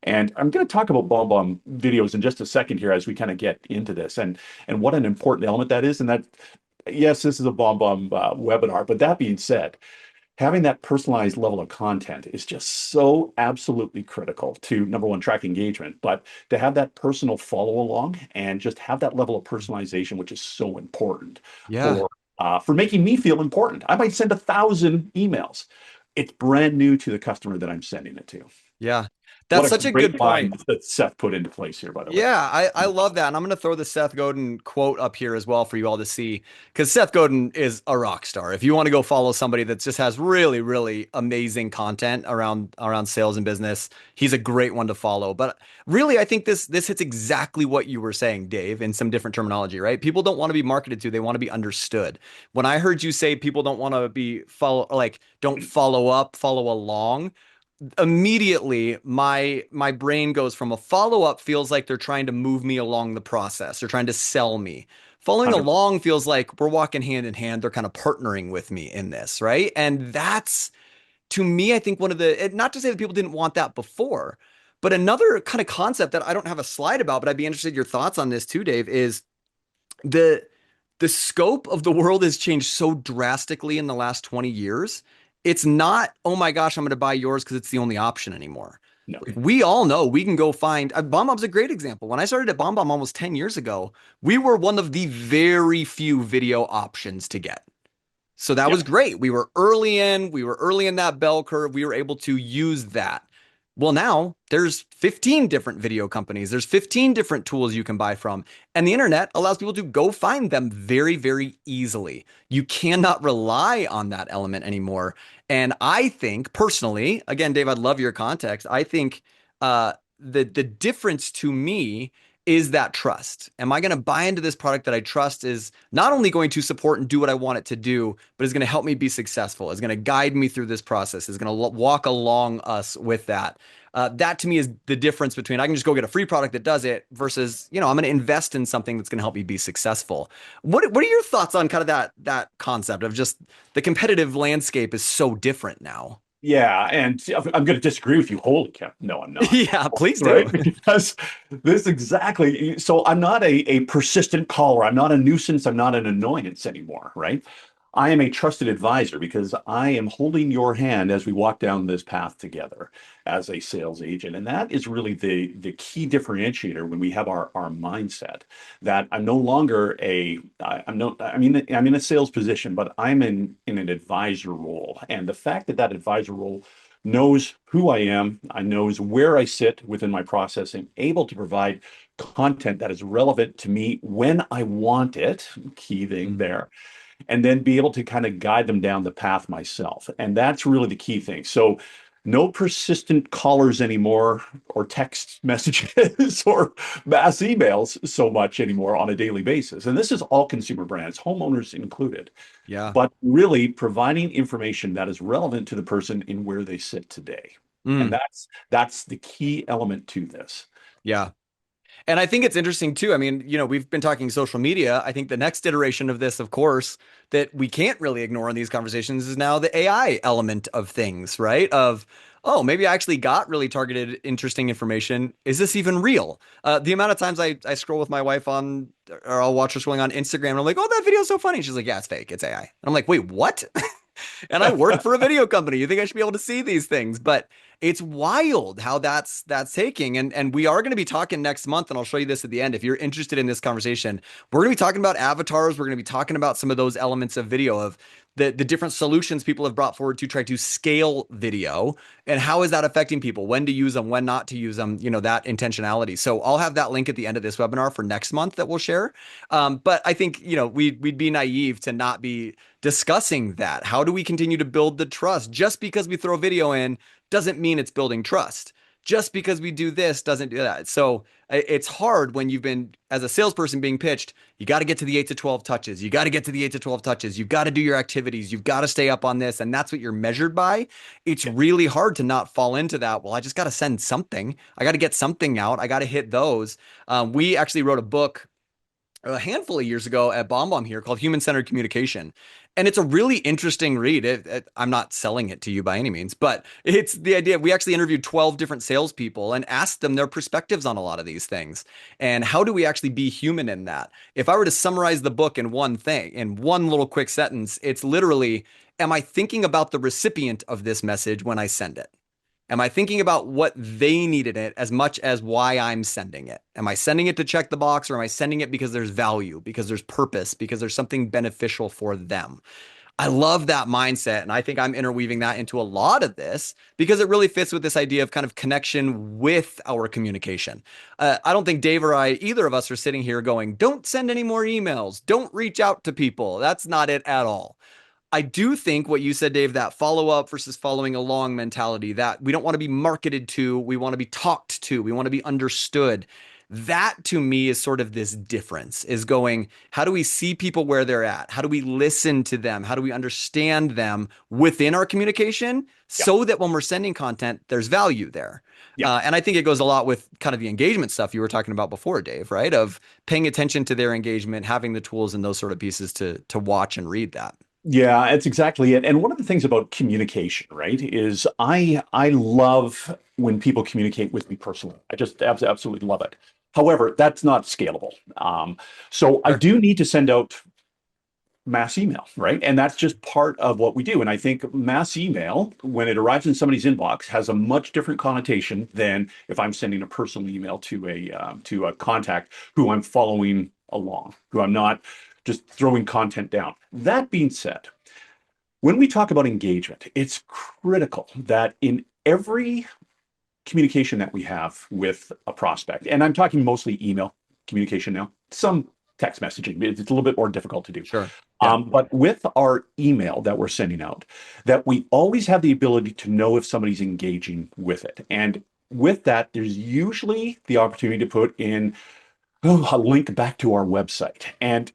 Speaker 2: And I'm going to talk about BombBomb videos in just a second here as we kind of get into this, and what an important element that is. And that, yes, this is a BombBomb webinar, but that being said, having that personalized level of content is just so absolutely critical to, number one, track engagement, but to have that personal follow along and just have that level of personalization, which is so important
Speaker 1: Yeah.
Speaker 2: for making me feel important. I might send 1,000 emails. It's brand new to the customer that I'm sending it to.
Speaker 1: Yeah.
Speaker 2: What
Speaker 1: That's
Speaker 2: a
Speaker 1: such a
Speaker 2: great
Speaker 1: good point.
Speaker 2: line that Seth put into place here, by the way.
Speaker 1: Yeah, I love that. And I'm going to throw the Seth Godin quote up here as well for you all to see, because Seth Godin is a rock star. If you want to go follow somebody that just has really, really amazing content around sales and business, he's a great one to follow. But really, I think this hits exactly what you were saying, Dave, in some different terminology, right? People don't want to be marketed to, they want to be understood. When I heard you say people don't want to be don't follow up, follow along, immediately my brain goes from a follow-up feels like they're trying to move me along the process. They're trying to sell me. Following
Speaker 2: 100%.
Speaker 1: along feels like we're walking hand in hand. They're kind of partnering with me in this, right? And that's, to me, I think one of not to say that people didn't want that before, but another kind of concept that I don't have a slide about, but I'd be interested in your thoughts on this too, Dave, is the the scope of the world has changed so drastically in the last 20 years. It's not, oh my gosh, I'm going to buy yours because it's the only option anymore.
Speaker 2: No.
Speaker 1: Like, we all know we can go find BombBomb's a great example. When I started at BombBomb almost 10 years ago, we were one of the very few video options to get. So that was
Speaker 2: Yep.
Speaker 1: great. We were early in that bell curve. We were able to use that. Well, now there's 15 different video companies. There's 15 different tools you can buy from. And the internet allows people to go find them very, very easily. You cannot rely on that element anymore. And I think personally, again, Dave, I'd love your context. I think the difference to me is that trust. Am I going to buy into this product that I trust is not only going to support and do what I want it to do, but is going to help me be successful, is going to guide me through this process, is going to walk along us with that. That to me is the difference between I can just go get a free product that does it versus, I'm going to invest in something that's going to help me be successful. What are your thoughts on kind of that concept of just the competitive landscape is so different now?
Speaker 2: Yeah, and I'm going to disagree with you wholly, Kev. No, I'm not.
Speaker 1: Yeah, please do.
Speaker 2: Right? Because this exactly. So I'm not a persistent caller. I'm not a nuisance. I'm not an annoyance anymore. Right? I am a trusted advisor because I am holding your hand as we walk down this path together as a sales agent. And that is really the key differentiator when we have our mindset that I'm no longer I'm in a sales position, but I'm in an advisor role. And the fact that advisor role knows who I am, I knows where I sit within my process, and able to provide content that is relevant to me when I want it, key thing
Speaker 1: Mhm.
Speaker 2: there, and then be able to kind of guide them down the path myself. And that's really the key thing. So, no persistent callers anymore, or text messages, or mass emails so much anymore on a daily basis. And this is all consumer brands, homeowners included,
Speaker 1: Yeah.
Speaker 2: but really providing information that is relevant to the person in where they sit today. And
Speaker 1: Mm,
Speaker 2: that's the key element to this.
Speaker 1: yeah. And I think it's interesting too. I mean, we've been talking social media. I think the next iteration of this, of course, that we can't really ignore in these conversations is now the AI element of things, right? Oh, maybe I actually got really targeted, interesting information. Is this even real? The amount of times I scroll with my wife on, or I'll watch her scrolling on Instagram, and I'm like, oh, that video's so funny. She's like, yeah, it's fake. It's AI. And I'm like, wait, what? And I work for a video company. You think I should be able to see these things? But it's wild how that's taking. And we are going to be talking next month, and I'll show you this at the end. If you're interested in this conversation, we're going to be talking about avatars. We're going to be talking about some of those elements of video, of the different solutions people have brought forward to try to scale video, and how is that affecting people, when to use them, when not to use them, that intentionality. So I'll have that link at the end of this webinar for next month that we'll share. But I think, we'd be naive to not be discussing that. How do we continue to build the trust? Just because we throw video in doesn't mean it's building trust. Just because we do this doesn't do that. So it's hard when you've been, as a salesperson, being pitched, you got to get to the 8 to 12 touches. You got to get to the 8 to 12 touches. You've got to do your activities. You've got to stay up on this. And that's what you're measured by. It's
Speaker 2: Yeah.
Speaker 1: really hard to not fall into that. Well, I just got to send something. I got to get something out. I got to hit those. We actually wrote a book a handful of years ago at BombBomb here called Human Centered Communication. And it's a really interesting read. I'm not selling it to you by any means, but it's the idea. We actually interviewed 12 different salespeople and asked them their perspectives on a lot of these things. And how do we actually be human in that? If I were to summarize the book in one thing, in one little quick sentence, it's literally, am I thinking about the recipient of this message when I send it? Am I thinking about what they needed it as much as why I'm sending it? Am I sending it to check the box, or am I sending it because there's value, because there's purpose, because there's something beneficial for them? I love that mindset. And I think I'm interweaving that into a lot of this because it really fits with this idea of kind of connection with our communication. I don't think Dave or I, either of us, are sitting here going, don't send any more emails, don't reach out to people. That's not it at all. I do think what you said, Dave, that follow up versus following along mentality, that we don't want to be marketed to, we want to be talked to, we want to be understood. That to me is sort of this difference, is going, how do we see people where they're at? How do we listen to them? How do we understand them within our communication
Speaker 2: Yeah.
Speaker 1: so that when we're sending content, there's value there?
Speaker 2: Yeah.
Speaker 1: And I think it goes a lot with kind of the engagement stuff you were talking about before, Dave, right? Of paying attention to their engagement, having the tools and those sort of pieces to watch and read that.
Speaker 2: Yeah, it's exactly it. And one of the things about communication, right, is I love when people communicate with me personally. I just absolutely love it. However, that's not scalable. So I
Speaker 1: Sure.
Speaker 2: do need to send out mass email, right? And that's just part of what we do. And I think mass email, when it arrives in somebody's inbox, has a much different connotation than if I'm sending a personal email to a contact who I'm following along, who I'm not just throwing content down. That being said, when we talk about engagement, it's critical that in every communication that we have with a prospect, and I'm talking mostly email communication now, some text messaging, it's a little bit more difficult to do.
Speaker 1: Sure. Yeah.
Speaker 2: But with our email that we're sending out, that we always have the ability to know if somebody's engaging with it. And with that, there's usually the opportunity to put in a link back to our website. And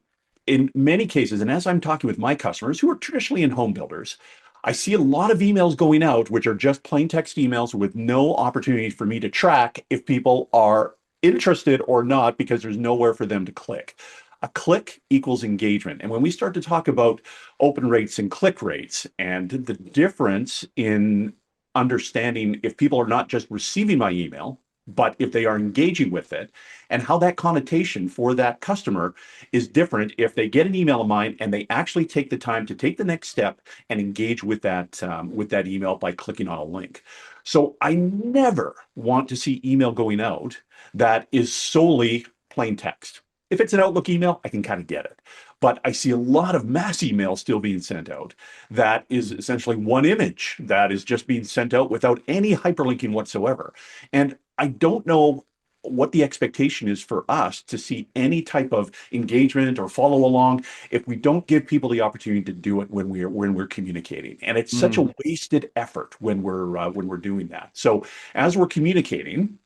Speaker 2: in many cases, and as I'm talking with my customers who are traditionally in home builders, I see a lot of emails going out, which are just plain text emails with no opportunity for me to track if people are interested or not, because there's nowhere for them to click. A click equals engagement. And when we start to talk about open rates and click rates and the difference in understanding if people are not just receiving my email, but if they are engaging with it, and how that connotation for that customer is different if they get an email of mine and they actually take the time to take the next step and engage with that email by clicking on a link. So I never want to see email going out that is solely plain text. If it's an Outlook email, I can kind of get it. But I see a lot of mass emails still being sent out that is essentially one image that is just being sent out without any hyperlinking whatsoever. And I don't know what the expectation is for us to see any type of engagement or follow along if we don't give people the opportunity to do it when we're communicating. And it's such
Speaker 1: Mm.
Speaker 2: a wasted effort when we're doing that. So as we're communicating,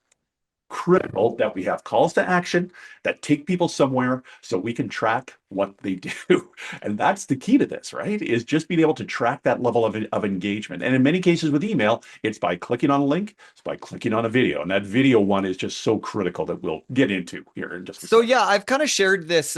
Speaker 2: critical that we have calls to action that take people somewhere so we can track what they do. And that's the key to this, right? Is just being able to track that level of engagement. And in many cases with email, it's by clicking on a link, it's by clicking on a video. And that video one is just so critical that we'll get into here in just a
Speaker 1: So
Speaker 2: second.
Speaker 1: yeah, I've kind of shared this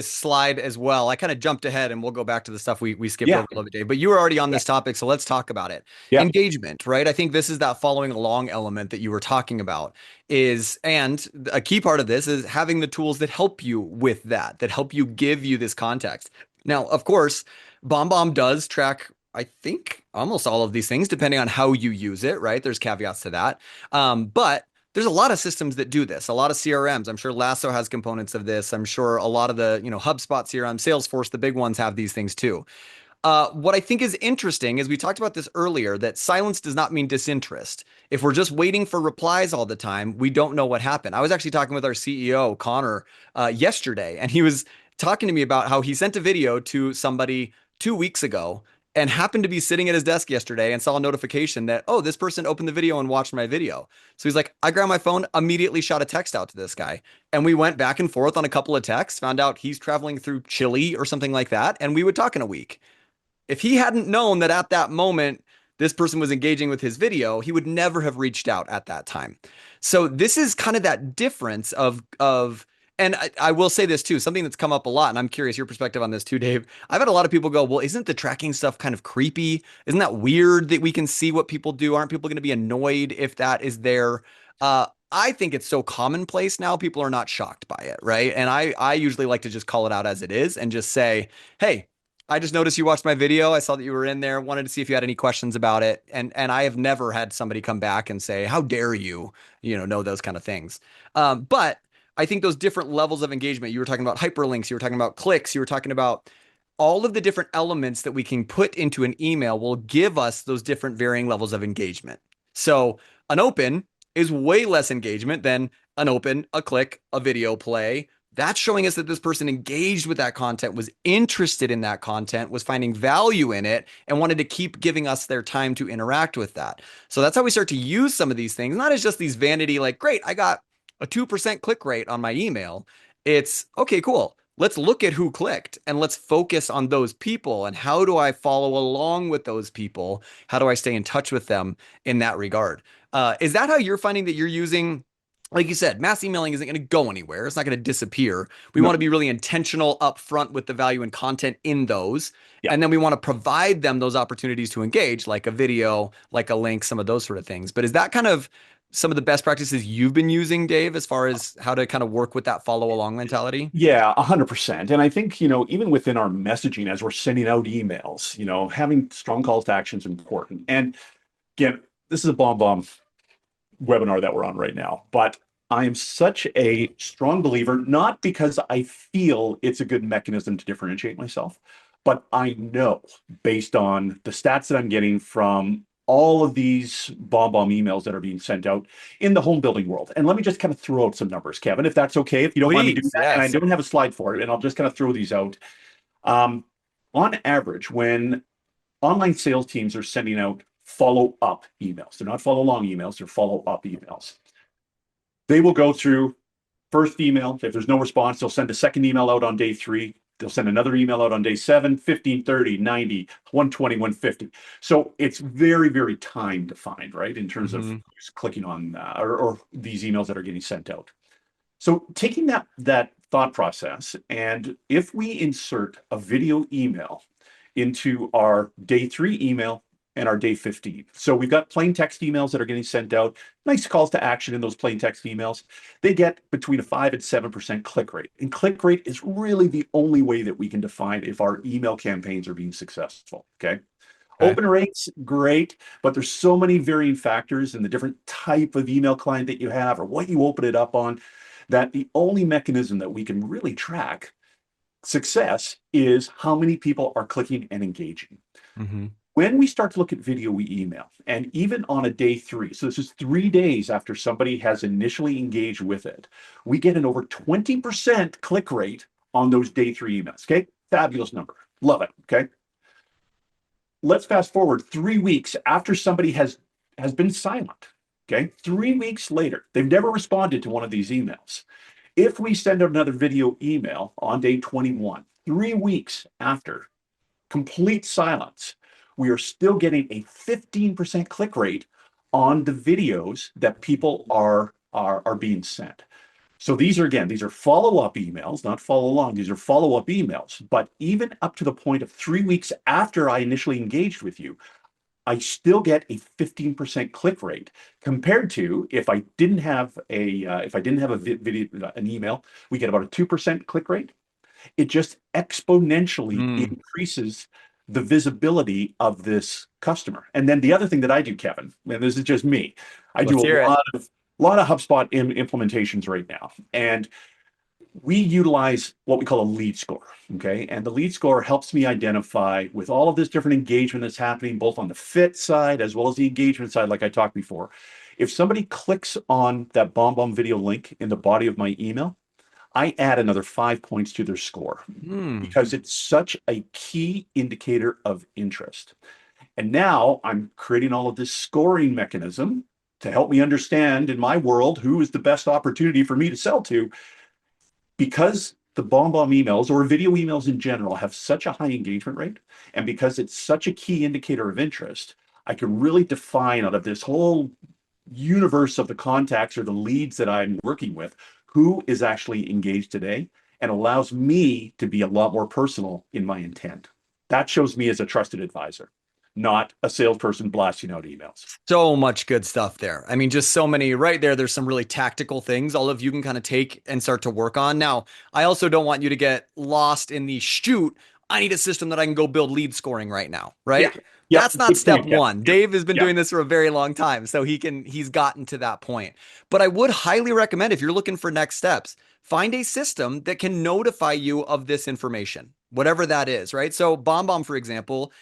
Speaker 1: slide as well. I kind of jumped ahead and we'll go back to the stuff we skipped
Speaker 2: Yeah.
Speaker 1: over a little bit, Dave. But you were already on
Speaker 2: Yeah.
Speaker 1: this topic, so let's talk about it.
Speaker 2: Yeah.
Speaker 1: Engagement, right? I think this is that following along element that you were talking about and a key part of this is having the tools that help you with that, that help you give you this context. Now, of course, BombBomb does track, I think, almost all of these things, depending on how you use it, right? There's caveats to that. But there's a lot of systems that do this, a lot of CRMs. I'm sure Lasso has components of this. I'm sure a lot of the, HubSpot CRM, Salesforce, the big ones have these things too. What I think is interesting is we talked about this earlier that silence does not mean disinterest. If we're just waiting for replies all the time, we don't know what happened. I was actually talking with our CEO, Connor, yesterday, and he was talking to me about how he sent a video to somebody 2 weeks ago and happened to be sitting at his desk yesterday and saw a notification that, oh, this person opened the video and watched my video. So he's like, I grabbed my phone, immediately shot a text out to this guy. And we went back and forth on a couple of texts, found out he's traveling through Chile or something like that. And we would talk in a week. If he hadn't known that at that moment this person was engaging with his video, he would never have reached out at that time. So this is kind of that difference of and I will say this too, something that's come up a lot, and I'm curious your perspective on this too, Dave. I've had a lot of people go, well, isn't the tracking stuff kind of creepy? Isn't that weird that we can see what people do? Aren't people going to be annoyed if that is there? I think it's so commonplace now, people are not shocked by it, right? And I usually like to just call it out as it is and just say, hey, I just noticed you watched my video. I saw that you were in there. Wanted to see if you had any questions about it. And I have never had somebody come back and say, "How dare you?" Know those kind of things. But I think those different levels of engagement. You were talking about hyperlinks. You were talking about clicks. You were talking about all of the different elements that we can put into an email will give us those different varying levels of engagement. So an open is way less engagement than an open, a click, a video play. That's showing us that this person engaged with that content, was interested in that content, was finding value in it, and wanted to keep giving us their time to interact with that. So that's how we start to use some of these things, not as just these vanity, like, great, I got a 2% click rate on my email. It's okay, cool. Let's look at who clicked and let's focus on those people and how do I follow along with those people? How do I stay in touch with them in that regard? Is that how you're finding that you're using? Like you said, mass emailing isn't going to go anywhere. It's not going to disappear. We want to
Speaker 2: No.
Speaker 1: be really intentional upfront with the value and content in those.
Speaker 2: Yeah.
Speaker 1: And then we want to provide them those opportunities to engage, like a video, like a link, some of those sort of things. But is that kind of some of the best practices you've been using, Dave, as far as how to kind of work with that follow along mentality?
Speaker 2: Yeah, 100%. And I think, even within our messaging as we're sending out emails, having strong calls to action is important. And again, this is a bomb webinar that we're on right now, but I am such a strong believer, not because I feel it's a good mechanism to differentiate myself, but I know based on the stats that I'm getting from all of these bomb emails that are being sent out in the home building world. And let me just kind of throw out some numbers, Kevin, if that's okay, if you don't mind me doing
Speaker 1: Please,
Speaker 2: that. And I
Speaker 1: yes.
Speaker 2: don't have a slide for it, and I'll just kind of throw these out. Um, on average, when online sales teams are sending out follow up emails, they're not follow along emails, they're follow up emails. They will go through first email. If there's no response, they'll send a second email out on day 3. They'll send another email out on day 7, 15, 30, 90, 120, 150. So it's very, very time defined, right? In terms of
Speaker 1: Mm-hmm.
Speaker 2: who's clicking on or these emails that are getting sent out. So taking that thought process, and if we insert a video email into our day 3 email and our day 15. So we've got plain text emails that are getting sent out, nice calls to action in those plain text emails. They get between a 5 and 7% click rate. And click rate is really the only way that we can define if our email campaigns are being successful. Okay.
Speaker 1: Okay.
Speaker 2: Open rates, great, but there's so many varying factors in the different type of email client that you have or what you open it up on, that the only mechanism that we can really track success is how many people are clicking and engaging.
Speaker 1: Mm-hmm.
Speaker 2: When we start to look at video, we email, and even on a day three, so this is 3 days after somebody has initially engaged with it, we get an over 20% click rate on those day three emails. Okay, fabulous number. Love it. Okay, let's fast forward 3 weeks after somebody has been silent. Okay, 3 weeks later, they've never responded to one of these emails. If we send out another video email on day 21, 3 weeks after complete silence, we are still getting a 15% click rate on the videos that people are being sent. So these are follow-up emails, not follow along. These are follow-up emails. But even up to the point of 3 weeks after I initially engaged with you, I still get a 15% click rate compared to if I didn't have a video, an email, we get about a 2% click rate. It just exponentially
Speaker 1: Mm,
Speaker 2: increases the visibility of this customer. And then the other thing that I do, Kevin, and this is just me, I do
Speaker 1: let's hear it.
Speaker 2: a lot of HubSpot implementations right now, and we utilize what we call a lead score. Okay, and the lead score helps me identify with all of this different engagement that's happening, both on the fit side as well as the engagement side, like I talked before. If somebody clicks on that BombBomb video link in the body of my email, I add another 5 points to their score
Speaker 1: Hmm.
Speaker 2: because it's such a key indicator of interest. And now I'm creating all of this scoring mechanism to help me understand in my world who is the best opportunity for me to sell to, because the BombBomb emails or video emails in general have such a high engagement rate, and because it's such a key indicator of interest, I can really define out of this whole universe of the contacts or the leads that I'm working with who is actually engaged today, and allows me to be a lot more personal in my intent. That shows me as a trusted advisor, not a salesperson blasting out emails.
Speaker 1: So much good stuff there. I mean, just so many right there. There's some really tactical things all of you can kind of take and start to work on. Now, I also don't want you to get lost in the shoot. I need a system that I can go build lead scoring right now,
Speaker 2: Yeah.
Speaker 1: right?
Speaker 2: Yep.
Speaker 1: That's not
Speaker 2: Good
Speaker 1: step
Speaker 2: point, Kevin.
Speaker 1: one.
Speaker 2: Yep.
Speaker 1: Dave has been
Speaker 2: Yep.
Speaker 1: doing this for a very long time, so he's gotten to that point. But I would highly recommend if you're looking for next steps, find a system that can notify you of this information, whatever that is, right? So BombBomb, for example,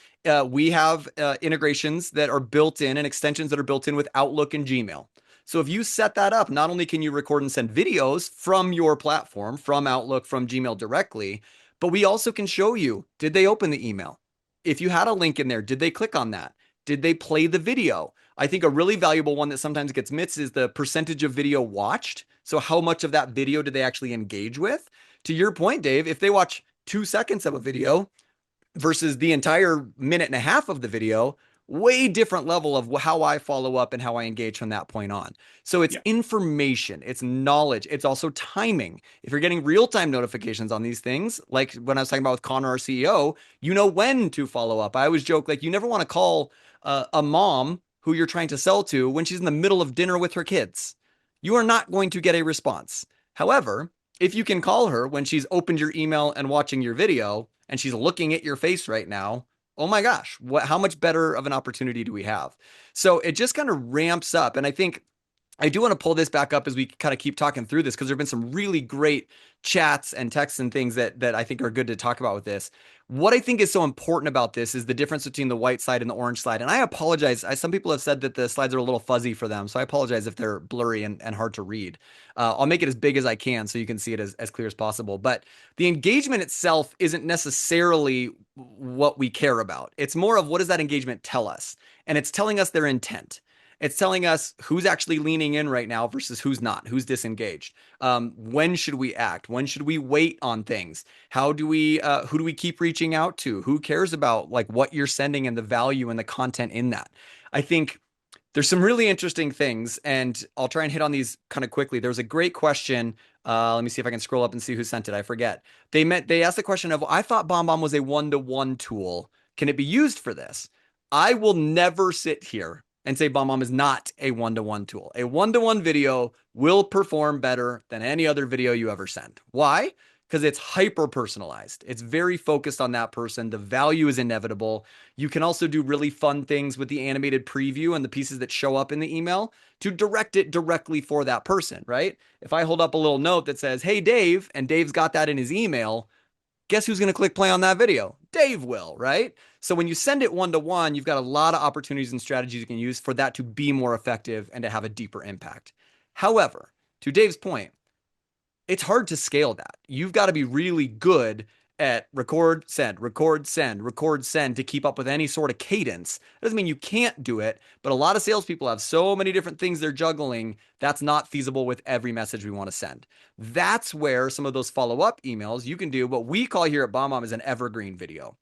Speaker 1: we have integrations that are built in and extensions that are built in with Outlook and Gmail. So if you set that up, not only can you record and send videos from your platform, from Outlook, from Gmail directly, but we also can show you, did they open the email? If you had a link in there, did they click on that? Did they play the video? I think a really valuable one that sometimes gets missed is the percentage of video watched. So how much of that video did they actually engage with? To your point, Dave, if they watch 2 seconds of a video, versus the entire minute and a half of the video, way different level of how I follow up and how I engage from that point on. So it's
Speaker 2: Yeah.
Speaker 1: information, it's knowledge, it's also timing. If you're getting real-time notifications on these things, like when I was talking about with Connor, our CEO, you know when to follow up. I always joke, like, you never want to call a mom who you're trying to sell to when she's in the middle of dinner with her kids. You are not going to get a response. However, if you can call her when she's opened your email and watching your video and she's looking at your face right now, oh my gosh, how much better of an opportunity do we have? So it just kind of ramps up. And I think I do want to pull this back up as we kind of keep talking through this because there have been some really great chats and texts and things that I think are good to talk about with this. What I think is so important about this is the difference between the white slide and the orange slide. And I apologize. Some people have said that the slides are a little fuzzy for them. So I apologize if they're blurry and hard to read. I'll make it as big as I can so you can see it as clear as possible. But the engagement itself isn't necessarily what we care about. It's more of what does that engagement tell us? And it's telling us their intent. It's telling us who's actually leaning in right now versus who's not, who's disengaged. When should we act? When should we wait on things? How do we, who do we keep reaching out to? Who cares about like what you're sending and the value and the content in that? I think there's some really interesting things, and I'll try and hit on these kind of quickly. There was a great question. Let me see if I can scroll up and see who sent it. I forget. They asked the question of, I thought BombBomb was a one-to-one tool. Can it be used for this? I will never sit here and say BombBomb is not a one-to-one tool. A one-to-one video will perform better than any other video you ever send. Why? Because it's hyper personalized. It's very focused on that person. The value is inevitable. You can also do really fun things with the animated preview and the pieces that show up in the email to direct it directly for that person, right? If I hold up a little note that says, "Hey, Dave," and Dave's got that in his email, Guess who's going to click play on that video? Dave will, right? So when you send it one to one, you've got a lot of opportunities and strategies you can use for that to be more effective and to have a deeper impact. However, to Dave's point, it's hard to scale that. You've got to be really good at record, send, record, send, record, send to keep up with any sort of cadence. It doesn't mean you can't do it, but a lot of salespeople have so many different things they're juggling. That's not feasible with every message we want to send. That's where some of those follow up emails you can do what we call here at BombBomb is an evergreen video.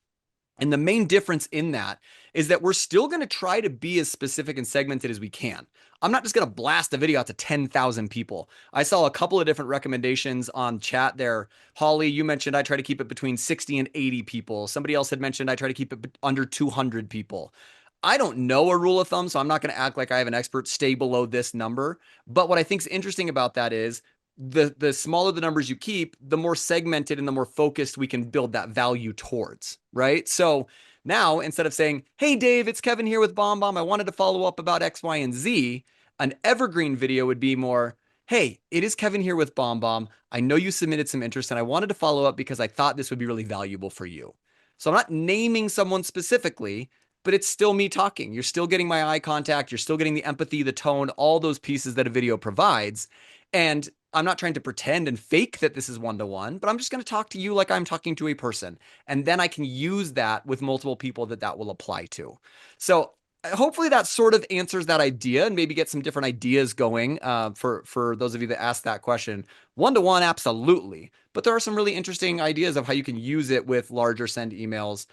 Speaker 1: And the main difference in that is that we're still going to try to be as specific and segmented as we can. I'm not just going to blast a video out to 10,000 people. I saw a couple of different recommendations on chat there. Holly, you mentioned I try to keep it between 60 and 80 people. Somebody else had mentioned I try to keep it under 200 people. I don't know a rule of thumb, so I'm not going to act like I have an expert stay below this number. But what I think is interesting about that is the smaller the numbers you keep, the more segmented and the more focused we can build that value towards, right? So now instead of saying, "Hey Dave, it's Kevin here with BombBomb. I wanted to follow up about X, Y, and Z," an evergreen video would be more, "Hey, it is Kevin here with BombBomb. I know you submitted some interest and I wanted to follow up because I thought this would be really valuable for you." So I'm not naming someone specifically, but it's still me talking. You're still getting my eye contact. You're still getting the empathy, the tone, all those pieces that a video provides. And I'm not trying to pretend and fake that this is one to one, but I'm just going to talk to you like I'm talking to a person. And then I can use that with multiple people that will apply to. So hopefully that sort of answers that idea and maybe get some different ideas going for those of you that asked that question. One to one, absolutely. But there are some really interesting ideas of how you can use it with larger send emails.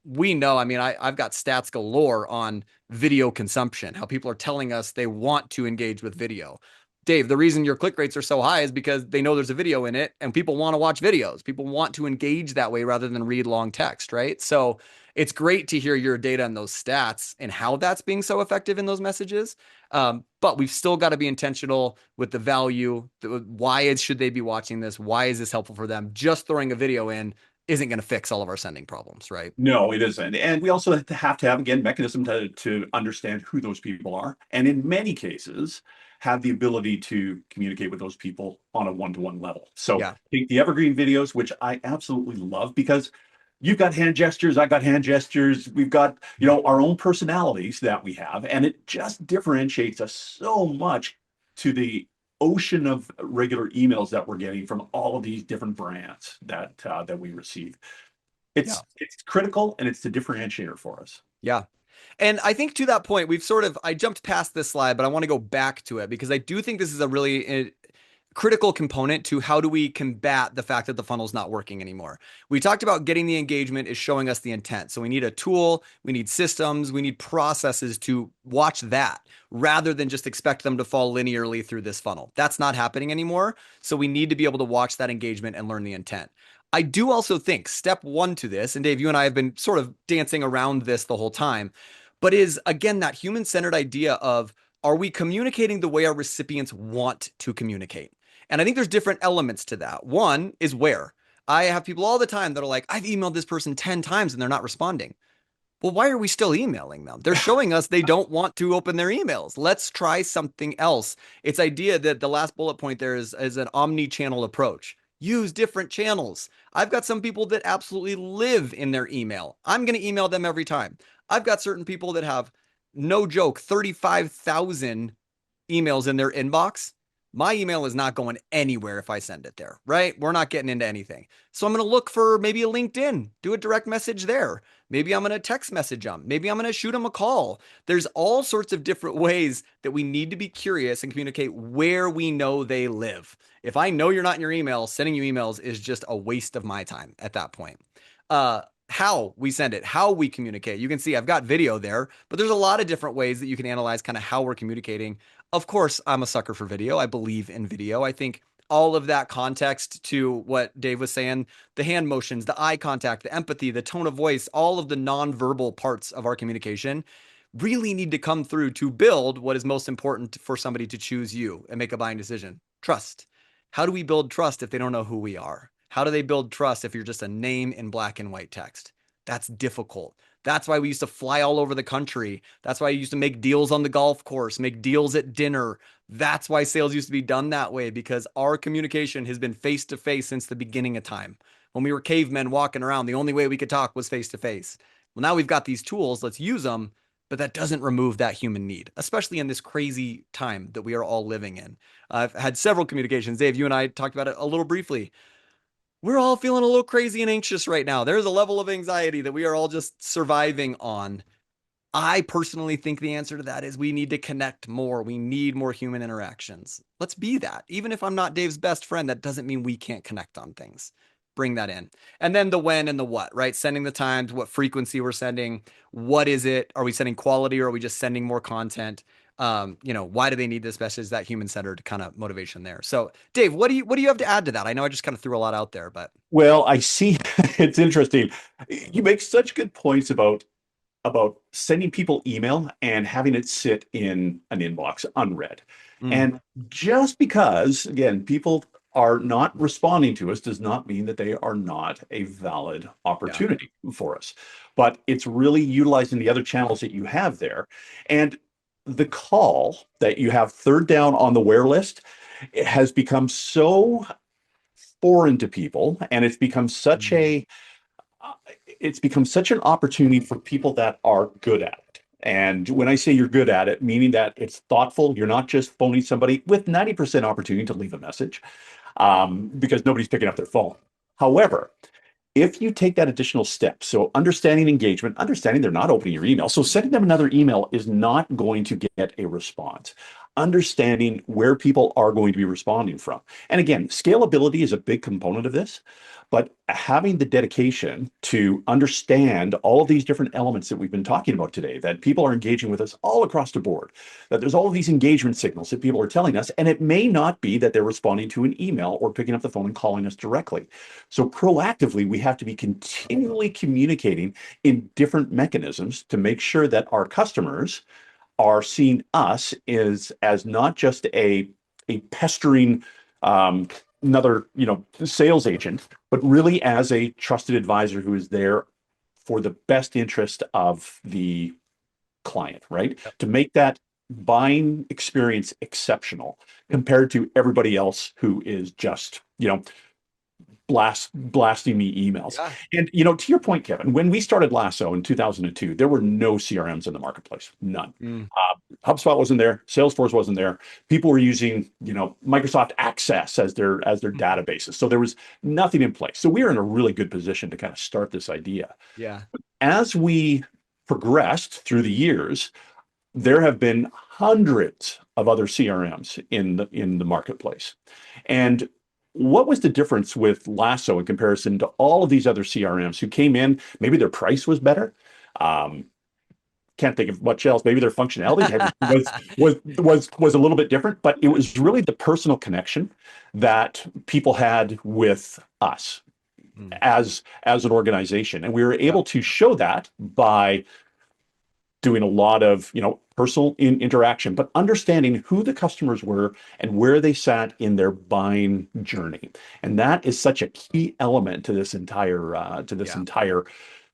Speaker 1: We know, I mean, I've got stats galore on video consumption, how people are telling us they want to engage with video. Dave, the reason your click rates are so high is because they know there's a video in it and people want to watch videos. People want to engage that way rather than read long text, right? So it's great to hear your data and those stats and how that's being so effective in those messages. But we've still got to be intentional with the value. Why should they be watching this? Why is this helpful for them? Just throwing a video in isn't going to fix all of our sending problems, right?
Speaker 2: No, it isn't. And we also have to have, again, mechanism to understand who those people are. And in many cases, have the ability to communicate with those people on a one-to-one level. So
Speaker 1: Yeah.
Speaker 2: take the evergreen videos, which I absolutely love because you've got hand gestures, I've got hand gestures, we've got, our own personalities that we have, and it just differentiates us so much to the ocean of regular emails that we're getting from all of these different brands that we receive.
Speaker 1: Yeah.
Speaker 2: It's critical and it's the differentiator for us.
Speaker 1: Yeah. And I think to that point, I jumped past this slide, but I want to go back to it because I do think this is a really critical component to how do we combat the fact that the funnel's not working anymore. We talked about getting the engagement is showing us the intent. So we need a tool, we need systems, we need processes to watch that rather than just expect them to fall linearly through this funnel. That's not happening anymore. So we need to be able to watch that engagement and learn the intent. I do also think step one to this, and Dave, you and I have been sort of dancing around this the whole time, but is again that human centered idea of are we communicating the way our recipients want to communicate? And I think there's different elements to that. One is where I have people all the time that are like, I've emailed this person 10 times and they're not responding. Well, why are we still emailing them? They're showing us they don't want to open their emails. Let's try something else. It's idea that the last bullet point there is an omni-channel approach. Use different channels. I've got some people that absolutely live in their email. I'm going to email them every time. I've got certain people that have, no joke, 35,000 emails in their inbox. My email is not going anywhere if I send it there, right? We're not getting into anything. So I'm going to look for maybe a LinkedIn, do a direct message there. Maybe I'm going to text message them. Maybe I'm going to shoot them a call. There's all sorts of different ways that we need to be curious and communicate where we know they live. If I know you're not in your email, sending you emails is just a waste of my time at that point. How we send it, how we communicate. You can see I've got video there, but there's a lot of different ways that you can analyze kind of how we're communicating. Of course, I'm a sucker for video. I believe in video. I think all of that context to what Dave was saying, the hand motions, the eye contact, the empathy, the tone of voice, all of the nonverbal parts of our communication really need to come through to build what is most important for somebody to choose you and make a buying decision. Trust. How do we build trust if they don't know who we are? How do they build trust if you're just a name in black and white text? That's difficult. That's why we used to fly all over the country. That's why I used to make deals on the golf course, make deals at dinner, That's why sales used to be done that way, because our communication has been face to face since the beginning of time. When we were cavemen walking around, the only way we could talk was face to face. Well, now we've got these tools, let's use them, but that doesn't remove that human need, especially in this crazy time that we are all living in. I've had several communications. Dave, you and I talked about it a little briefly. We're all feeling a little crazy and anxious right now. There's a level of anxiety that we are all just surviving on. I personally think the answer to that is we need to connect more. We need more human interactions. Let's be that. Even if I'm not Dave's best friend, that doesn't mean we can't connect on things. Bring that in. And then the when and the what, right? Sending the times, what frequency we're sending. What is it? Are we sending quality or are we just sending more content? Why do they need this message? That human centered kind of motivation there. So, Dave, what do you have to add to that? I know I just kind of threw a lot out there, but
Speaker 2: Well, I see. It's interesting. You make such good points about sending people email and having it sit in an inbox unread.
Speaker 1: mm,
Speaker 2: And just because, again, people are not responding to us does not mean that they are not a valid
Speaker 1: yeah.
Speaker 2: opportunity for us. But it's really utilizing the other channels that you have there. And the call that you have third down on the where list, it has become so foreign to people, and
Speaker 1: Mm,
Speaker 2: uh, it's become such an opportunity for people that are good at it. And when I say you're good at it, meaning that it's thoughtful, you're not just phoning somebody with 90% opportunity to leave a message, because nobody's picking up their phone. However, if you take that additional step, so understanding engagement, understanding they're not opening your email, so sending them another email is not going to get a response. Understanding where people are going to be responding from. And again, scalability is a big component of this, but having the dedication to understand all of these different elements that we've been talking about today, that people are engaging with us all across the board, that there's all of these engagement signals that people are telling us, and it may not be that they're responding to an email or picking up the phone and calling us directly. So proactively, we have to be continually communicating in different mechanisms to make sure that our customers are seeing us as not just a pestering another sales agent, but really as a trusted advisor who is there for the best interest of the client, right?
Speaker 1: yep.
Speaker 2: To make that buying experience exceptional compared to everybody else who is just, blasting me emails.
Speaker 1: Yeah.
Speaker 2: And to your point, Kevin, when we started Lasso in 2002, there were no CRMs in the marketplace, none.
Speaker 1: Mm,
Speaker 2: HubSpot wasn't there, Salesforce wasn't there. People were using, Microsoft Access as their
Speaker 1: mm,
Speaker 2: databases. So there was nothing in place. So we were in a really good position to kind of start this idea.
Speaker 1: yeah.
Speaker 2: As we progressed through the years, there have been hundreds of other CRMs in the marketplace. And what was the difference with Lasso in comparison to all of these other CRMs who came in? Maybe their price was better. Um, can't think of much else. Maybe their functionality was a little bit different, but it was really the personal connection that people had with us
Speaker 1: Mm,
Speaker 2: as an organization, and we were
Speaker 1: yep.
Speaker 2: able to show that by doing a lot of personal interaction, but understanding who the customers were and where they sat in their buying journey. And that is such a key element to this entire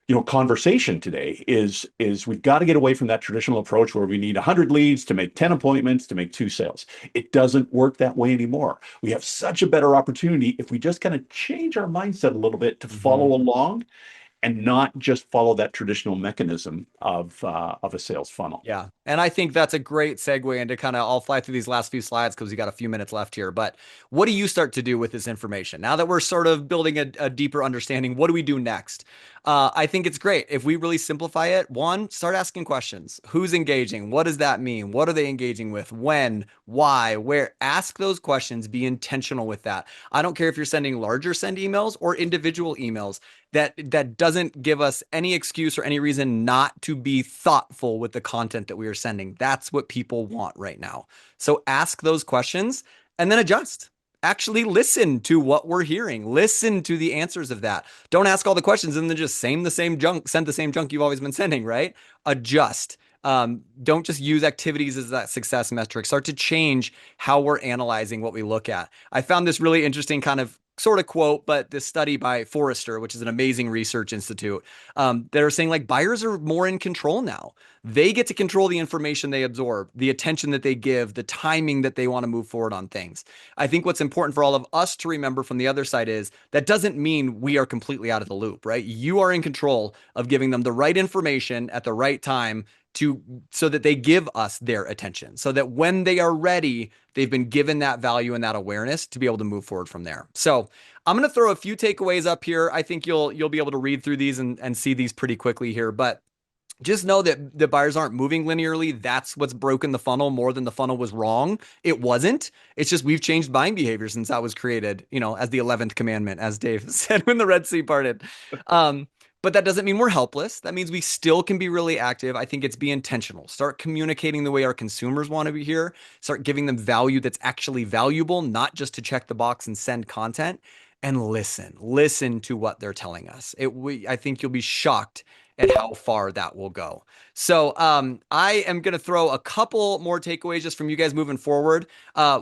Speaker 1: Yeah.
Speaker 2: conversation today. Is we've got to get away from that traditional approach where we need 100 leads to make 10 appointments to make 2 sales. It doesn't work that way anymore. We have such a better opportunity if we just kind of change our mindset a little bit to
Speaker 1: Hmm.
Speaker 2: follow along and not just follow that traditional mechanism of a sales funnel.
Speaker 1: Yeah. And I think that's a great segue into kind of, I'll fly through these last few slides because we got a few minutes left here. But what do you start to do with this information? Now that we're sort of building a deeper understanding, what do we do next? I think it's great. If we really simplify it, one, start asking questions. Who's engaging? What does that mean? What are they engaging with? When? Why? Where? Ask those questions. Be intentional with that. I don't care if you're sending larger send emails or individual emails. That doesn't give us any excuse or any reason not to be thoughtful with the content that we are sending. That's what people want right now. So ask those questions and then adjust. Actually listen to what we're hearing. Listen to the answers of that. Don't ask all the questions and then just send the same junk, send the same junk you've always been sending, right? Adjust. Don't just use activities as that success metric. Start to change how we're analyzing what we look at. I found this really interesting kind of sort of quote, but this study by Forrester, which is an amazing research institute, that are saying like buyers are more in control now. They get to control the information they absorb, the attention that they give, the timing that they want to move forward on things. I think what's important for all of us to remember from the other side is that doesn't mean we are completely out of the loop, right? You are in control of giving them the right information at the right time to so that they give us their attention, so that when they are ready, they've been given that value and that awareness to be able to move forward from there. So I'm going to throw a few takeaways up here. I think you'll be able to read through these and see these pretty quickly here, but just know that the buyers aren't moving linearly. That's what's broken the funnel more than the funnel was wrong. It wasn't. It's just we've changed buying behavior since that was created, as the 11th commandment, as Dave said when the Red Sea parted. But that doesn't mean we're helpless. That means we still can be really active. I think it's be intentional. Start communicating the way our consumers want to be here. Start giving them value that's actually valuable, not just to check the box and send content. And listen to what they're telling us. I think you'll be shocked at how far that will go. So I am going to throw a couple more takeaways just from you guys moving forward.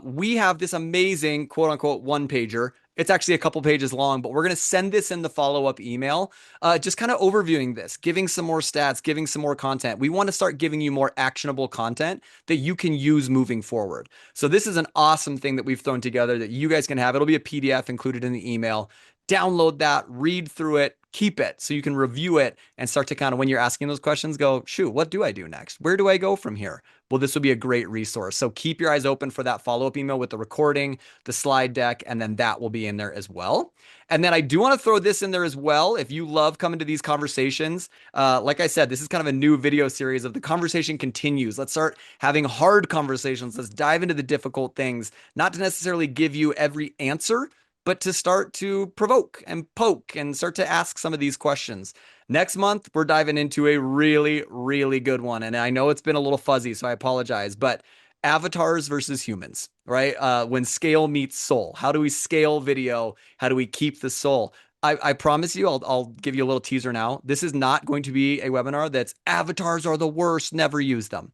Speaker 1: We have this amazing quote unquote one pager. It's actually a couple pages long, but we're going to send this in the follow-up email, just kind of overviewing this, giving some more stats, giving some more content. We want to start giving you more actionable content that you can use moving forward. So this is an awesome thing that we've thrown together that you guys can have. It'll be a PDF included in the email. Download that, read through it, keep it so you can review it and start to kind of, when you're asking those questions, go, shoot, what do I do next? Where do I go from here? Well, this will be a great resource. So keep your eyes open for that follow-up email with the recording, the slide deck, and then that will be in there as well. And then I do want to throw this in there as well. If you love coming to these conversations, like I said, this is kind of a new video series of the conversation continues. Let's start having hard conversations. Let's dive into the difficult things, not to necessarily give you every answer, but to start to provoke and poke and start to ask some of these questions. Next month, we're diving into a really, really good one. And I know it's been a little fuzzy, so I apologize, but avatars versus humans, right? When scale meets soul, how do we scale video? How do we keep the soul? I promise you, I'll give you a little teaser now. This is not going to be a webinar that's avatars are the worst, never use them.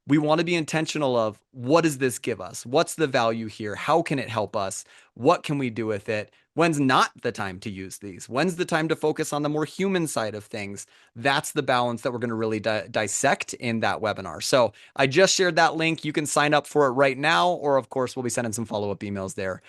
Speaker 1: We want to be intentional of what does this give us? What's the value here? How can it help us? What can we do with it? When's not the time to use these? When's the time to focus on the more human side of things? That's the balance that we're going to really dissect in that webinar. So I just shared that link. You can sign up for it right now, or of course, we'll be sending some follow-up emails there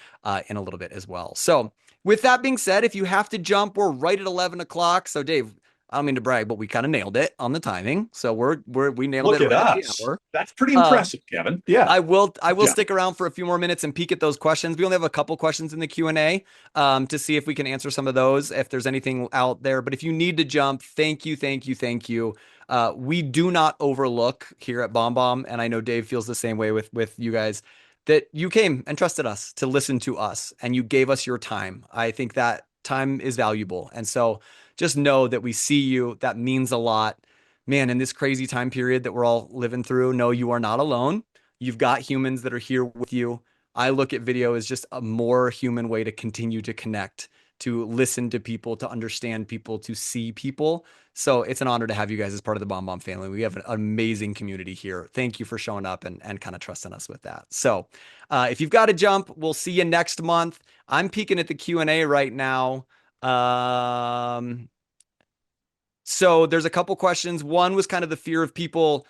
Speaker 1: in a little bit as well. So with that being said, if you have to jump, we're right at 11 o'clock. So Dave, I don't mean to brag, but we kind of nailed it on the timing. So we nailed
Speaker 2: Look
Speaker 1: it
Speaker 2: at
Speaker 1: right at the
Speaker 2: us.
Speaker 1: hour.
Speaker 2: That's pretty
Speaker 1: Uh,
Speaker 2: impressive, Kevin. Yeah.
Speaker 1: I will
Speaker 2: Yeah.
Speaker 1: stick around for a few more minutes and peek at those questions. We only have a couple questions in the Q&A to see if we can answer some of those, if there's anything out there. But if you need to jump, thank you, thank you, thank you. We do not overlook here at BombBomb, and I know Dave feels the same way with you guys, that you came and trusted us to listen to us, and you gave us your time. I think that time is valuable. And so just know that we see you. That means a lot. Man, in this crazy time period that we're all living through, no, you are not alone. You've got humans that are here with you. I look at video as just a more human way to continue to connect, to listen to people, to understand people, to see people. So it's an honor to have you guys as part of the BombBomb family. We have an amazing community here. Thank you for showing up and kind of trusting us with that. So if you've got to jump, we'll see you next month. I'm peeking at the Q&A right now. So there's a couple questions. One was kind of the fear of people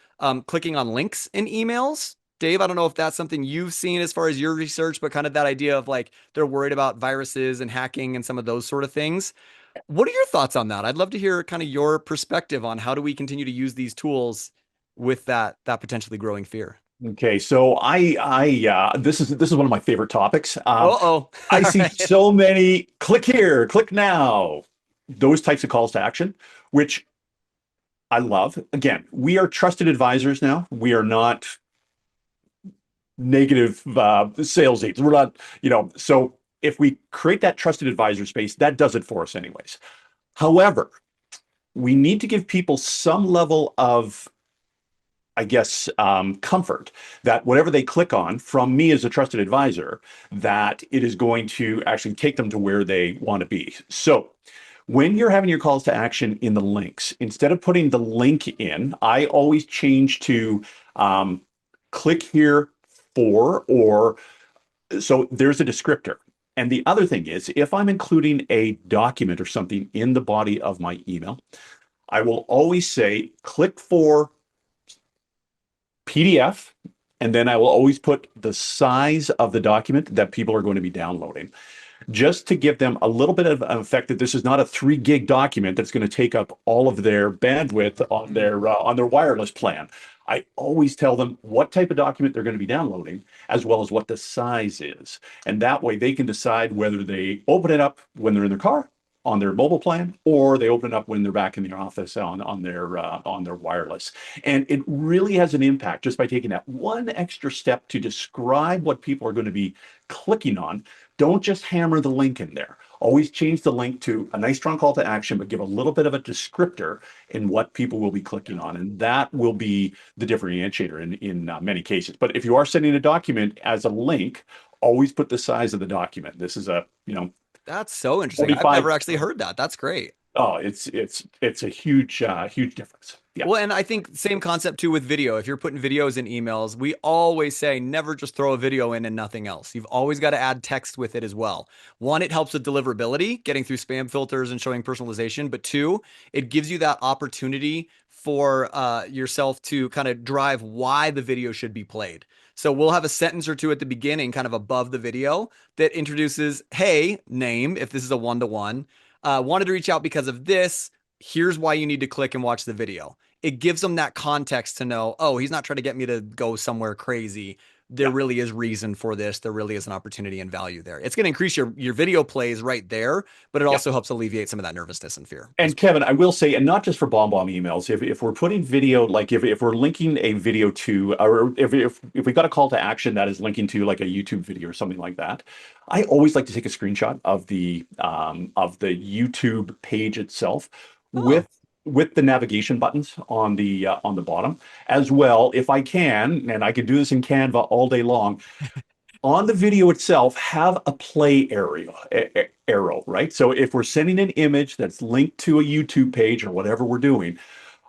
Speaker 1: clicking on links in emails. Dave, I don't know if that's something you've seen as far as your research, but kind of that idea of like they're worried about viruses and hacking and some of those sort of things. What are your thoughts on that? I'd love to hear kind of your perspective on how do we continue to use these tools with that potentially growing fear.
Speaker 2: Okay, so this is one of my favorite topics.
Speaker 1: Uh-oh.
Speaker 2: I
Speaker 1: All
Speaker 2: see
Speaker 1: right.
Speaker 2: so many click here, click now, those types of calls to action, which I love. Again, we are trusted advisors now. We are not negative sales aids. We're not, so if we create that trusted advisor space, that does it for us anyways. However, we need to give people some level of, I guess, comfort that whatever they click on from me as a trusted advisor, that it is going to actually take them to where they want to be. So when you're having your calls to action in the links, instead of putting the link in, I always change to click here for, or so there's a descriptor. And the other thing is, if I'm including a document or something in the body of my email, I will always say click for PDF, and then I will always put the size of the document that people are going to be downloading, just to give them a little bit of an effect that this is not a 3 gig document that's going to take up all of their bandwidth on their wireless plan. I always tell them what type of document they're going to be downloading, as well as what the size is, and that way they can decide whether they open it up when they're in their car on their mobile plan, or they open it up when they're back in the office on their wireless. And it really has an impact just by taking that one extra step to describe what people are going to be clicking on. Don't just hammer the link in there. Always change the link to a nice strong call to action, but give a little bit of a descriptor in what people will be clicking on. And that will be the differentiator in many cases. But if you are sending a document as a link, always put the size of the document. This is a,
Speaker 1: That's so interesting. I've
Speaker 2: 45.
Speaker 1: never actually heard that. That's great.
Speaker 2: Oh, it's a huge difference. Yeah.
Speaker 1: Well, and I think same concept too with video. If you're putting videos in emails, we always say never just throw a video in and nothing else. You've always got to add text with it as well. One, it helps with deliverability, getting through spam filters and showing personalization. But two, it gives you that opportunity for yourself to kind of drive why the video should be played. So we'll have a sentence or two at the beginning, kind of above the video, that introduces, hey, name, if this is a one-to-one, wanted to reach out because of this. Here's why you need to click and watch the video. It gives them that context to know, oh, he's not trying to get me to go somewhere crazy. There
Speaker 2: Yeah.
Speaker 1: really is reason for this. There really is an opportunity and value there. It's going to increase your video plays right there, but it
Speaker 2: Yeah.
Speaker 1: also helps alleviate some of that nervousness and fear.
Speaker 2: And Kevin, I will say, and not just for BombBomb emails, if we're putting video, like if we're linking a video to, or if we got a call to action that is linking to like a YouTube video or something like that, I always like to take a screenshot of the YouTube page itself
Speaker 1: Oh,
Speaker 2: with the navigation buttons on the bottom as well, if I can, and I could do this in Canva all day long. On the video itself, have a play arrow, right? So if we're sending an image that's linked to a YouTube page or whatever we're doing,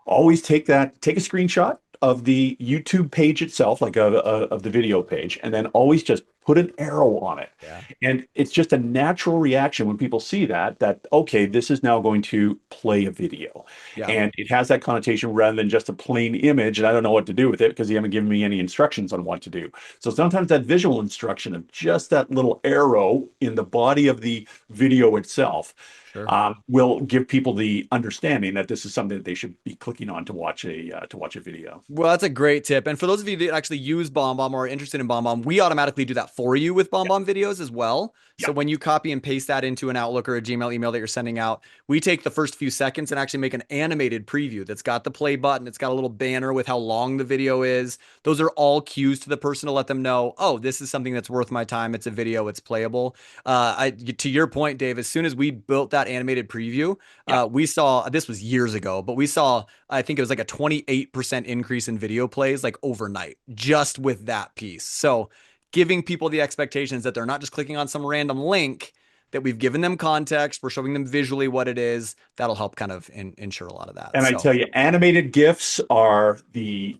Speaker 2: always take a screenshot of the YouTube page itself, like of the video page, and then always just put an arrow on it.
Speaker 1: yeah.
Speaker 2: And it's just a natural reaction when people see that, okay, this is now going to play a video.
Speaker 1: Yeah.
Speaker 2: And it has that connotation rather than just a plain image, and I don't know what to do with it because you haven't given me any instructions on what to do. So sometimes that visual instruction of just that little arrow in the body of the video itself
Speaker 1: Sure.
Speaker 2: will give people the understanding that this is something that they should be clicking on to watch a video.
Speaker 1: Well, that's a great tip. And for those of you that actually use BombBomb or are interested in BombBomb, we automatically do that for you with
Speaker 2: Yeah,
Speaker 1: BombBomb videos as well. So
Speaker 2: yeah,
Speaker 1: when you copy and paste that into an Outlook or a Gmail email that you're sending out, we take the first few seconds and actually make an animated preview that's got the play button. It's got a little banner with how long the video is. Those are all cues to the person to let them know, oh, this is something that's worth my time. It's a video, it's playable. To your point, Dave, as soon as we built that animated preview,
Speaker 2: yeah.
Speaker 1: we saw this was years ago, but we saw I think it was like a 28% increase in video plays like overnight just with that piece. So giving people the expectations that they're not just clicking on some random link, that we've given them context, we're showing them visually what it is, that'll help kind of ensure a lot of that.
Speaker 2: And I
Speaker 1: So
Speaker 2: tell you, animated GIFs are the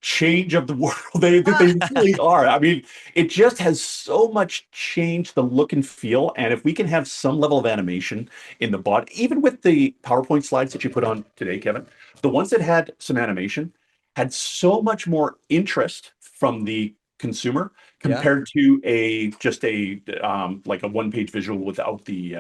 Speaker 2: change of the world. They really are. I mean, it just has so much changed the look and feel. And if we can have some level of animation in the bot, even with the PowerPoint slides that you put on today, Kevin, the ones that had some animation had so much more interest from the consumer
Speaker 1: yeah,
Speaker 2: compared to a just a like a one-page visual without the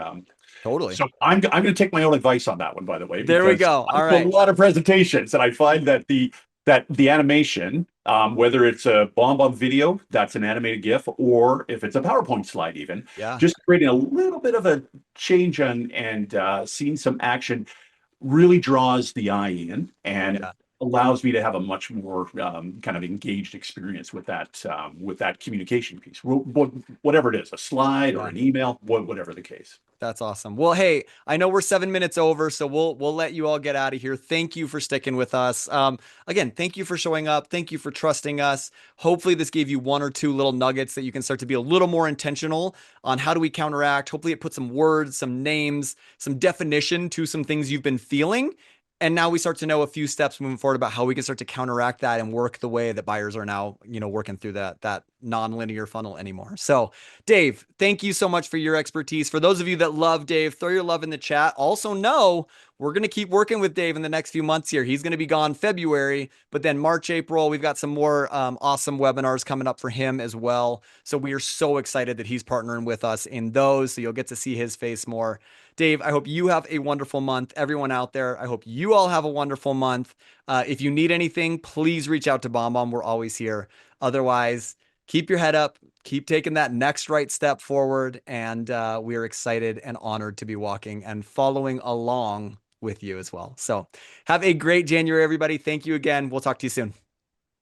Speaker 1: totally.
Speaker 2: so I'm going to take my own advice on that one, by the way,
Speaker 1: There we
Speaker 2: because
Speaker 1: go.
Speaker 2: I
Speaker 1: All
Speaker 2: do a
Speaker 1: right.
Speaker 2: lot of presentations, and I find that the animation, whether it's a BombBomb video that's an animated GIF, or if it's a PowerPoint slide, even
Speaker 1: Yeah.
Speaker 2: just creating a little bit of a change on and seeing some action really draws the eye in and
Speaker 1: Yeah.
Speaker 2: allows me to have a much more kind of engaged experience with that communication piece, whatever it is, a slide or
Speaker 1: Yeah.
Speaker 2: an email, whatever the case.
Speaker 1: That's awesome. Well, hey, I know we're 7 minutes over, so we'll let you all get out of here. Thank you for sticking with us. Again, thank you for showing up. Thank you for trusting us. Hopefully, this gave you one or two little nuggets that you can start to be a little more intentional on how do we counteract. Hopefully, it put some words, some names, some definition to some things you've been feeling. And now we start to know a few steps moving forward about how we can start to counteract that and work the way that buyers are now, working through that non-linear funnel anymore. So, Dave, thank you so much for your expertise. For those of you that love Dave, throw your love in the chat. Also know we're going to keep working with Dave in the next few months here. He's going to be gone February, but then March, April, we've got some more awesome webinars coming up for him as well. So we are so excited that he's partnering with us in those. So you'll get to see his face more. Dave, I hope you have a wonderful month. Everyone out there, I hope you all have a wonderful month. If you need anything, please reach out to BombBomb. We're always here. Otherwise, keep your head up, keep taking that next right step forward. And we are excited and honored to be walking and following along with you as well. So have a great January, everybody. Thank you again. We'll talk to you soon.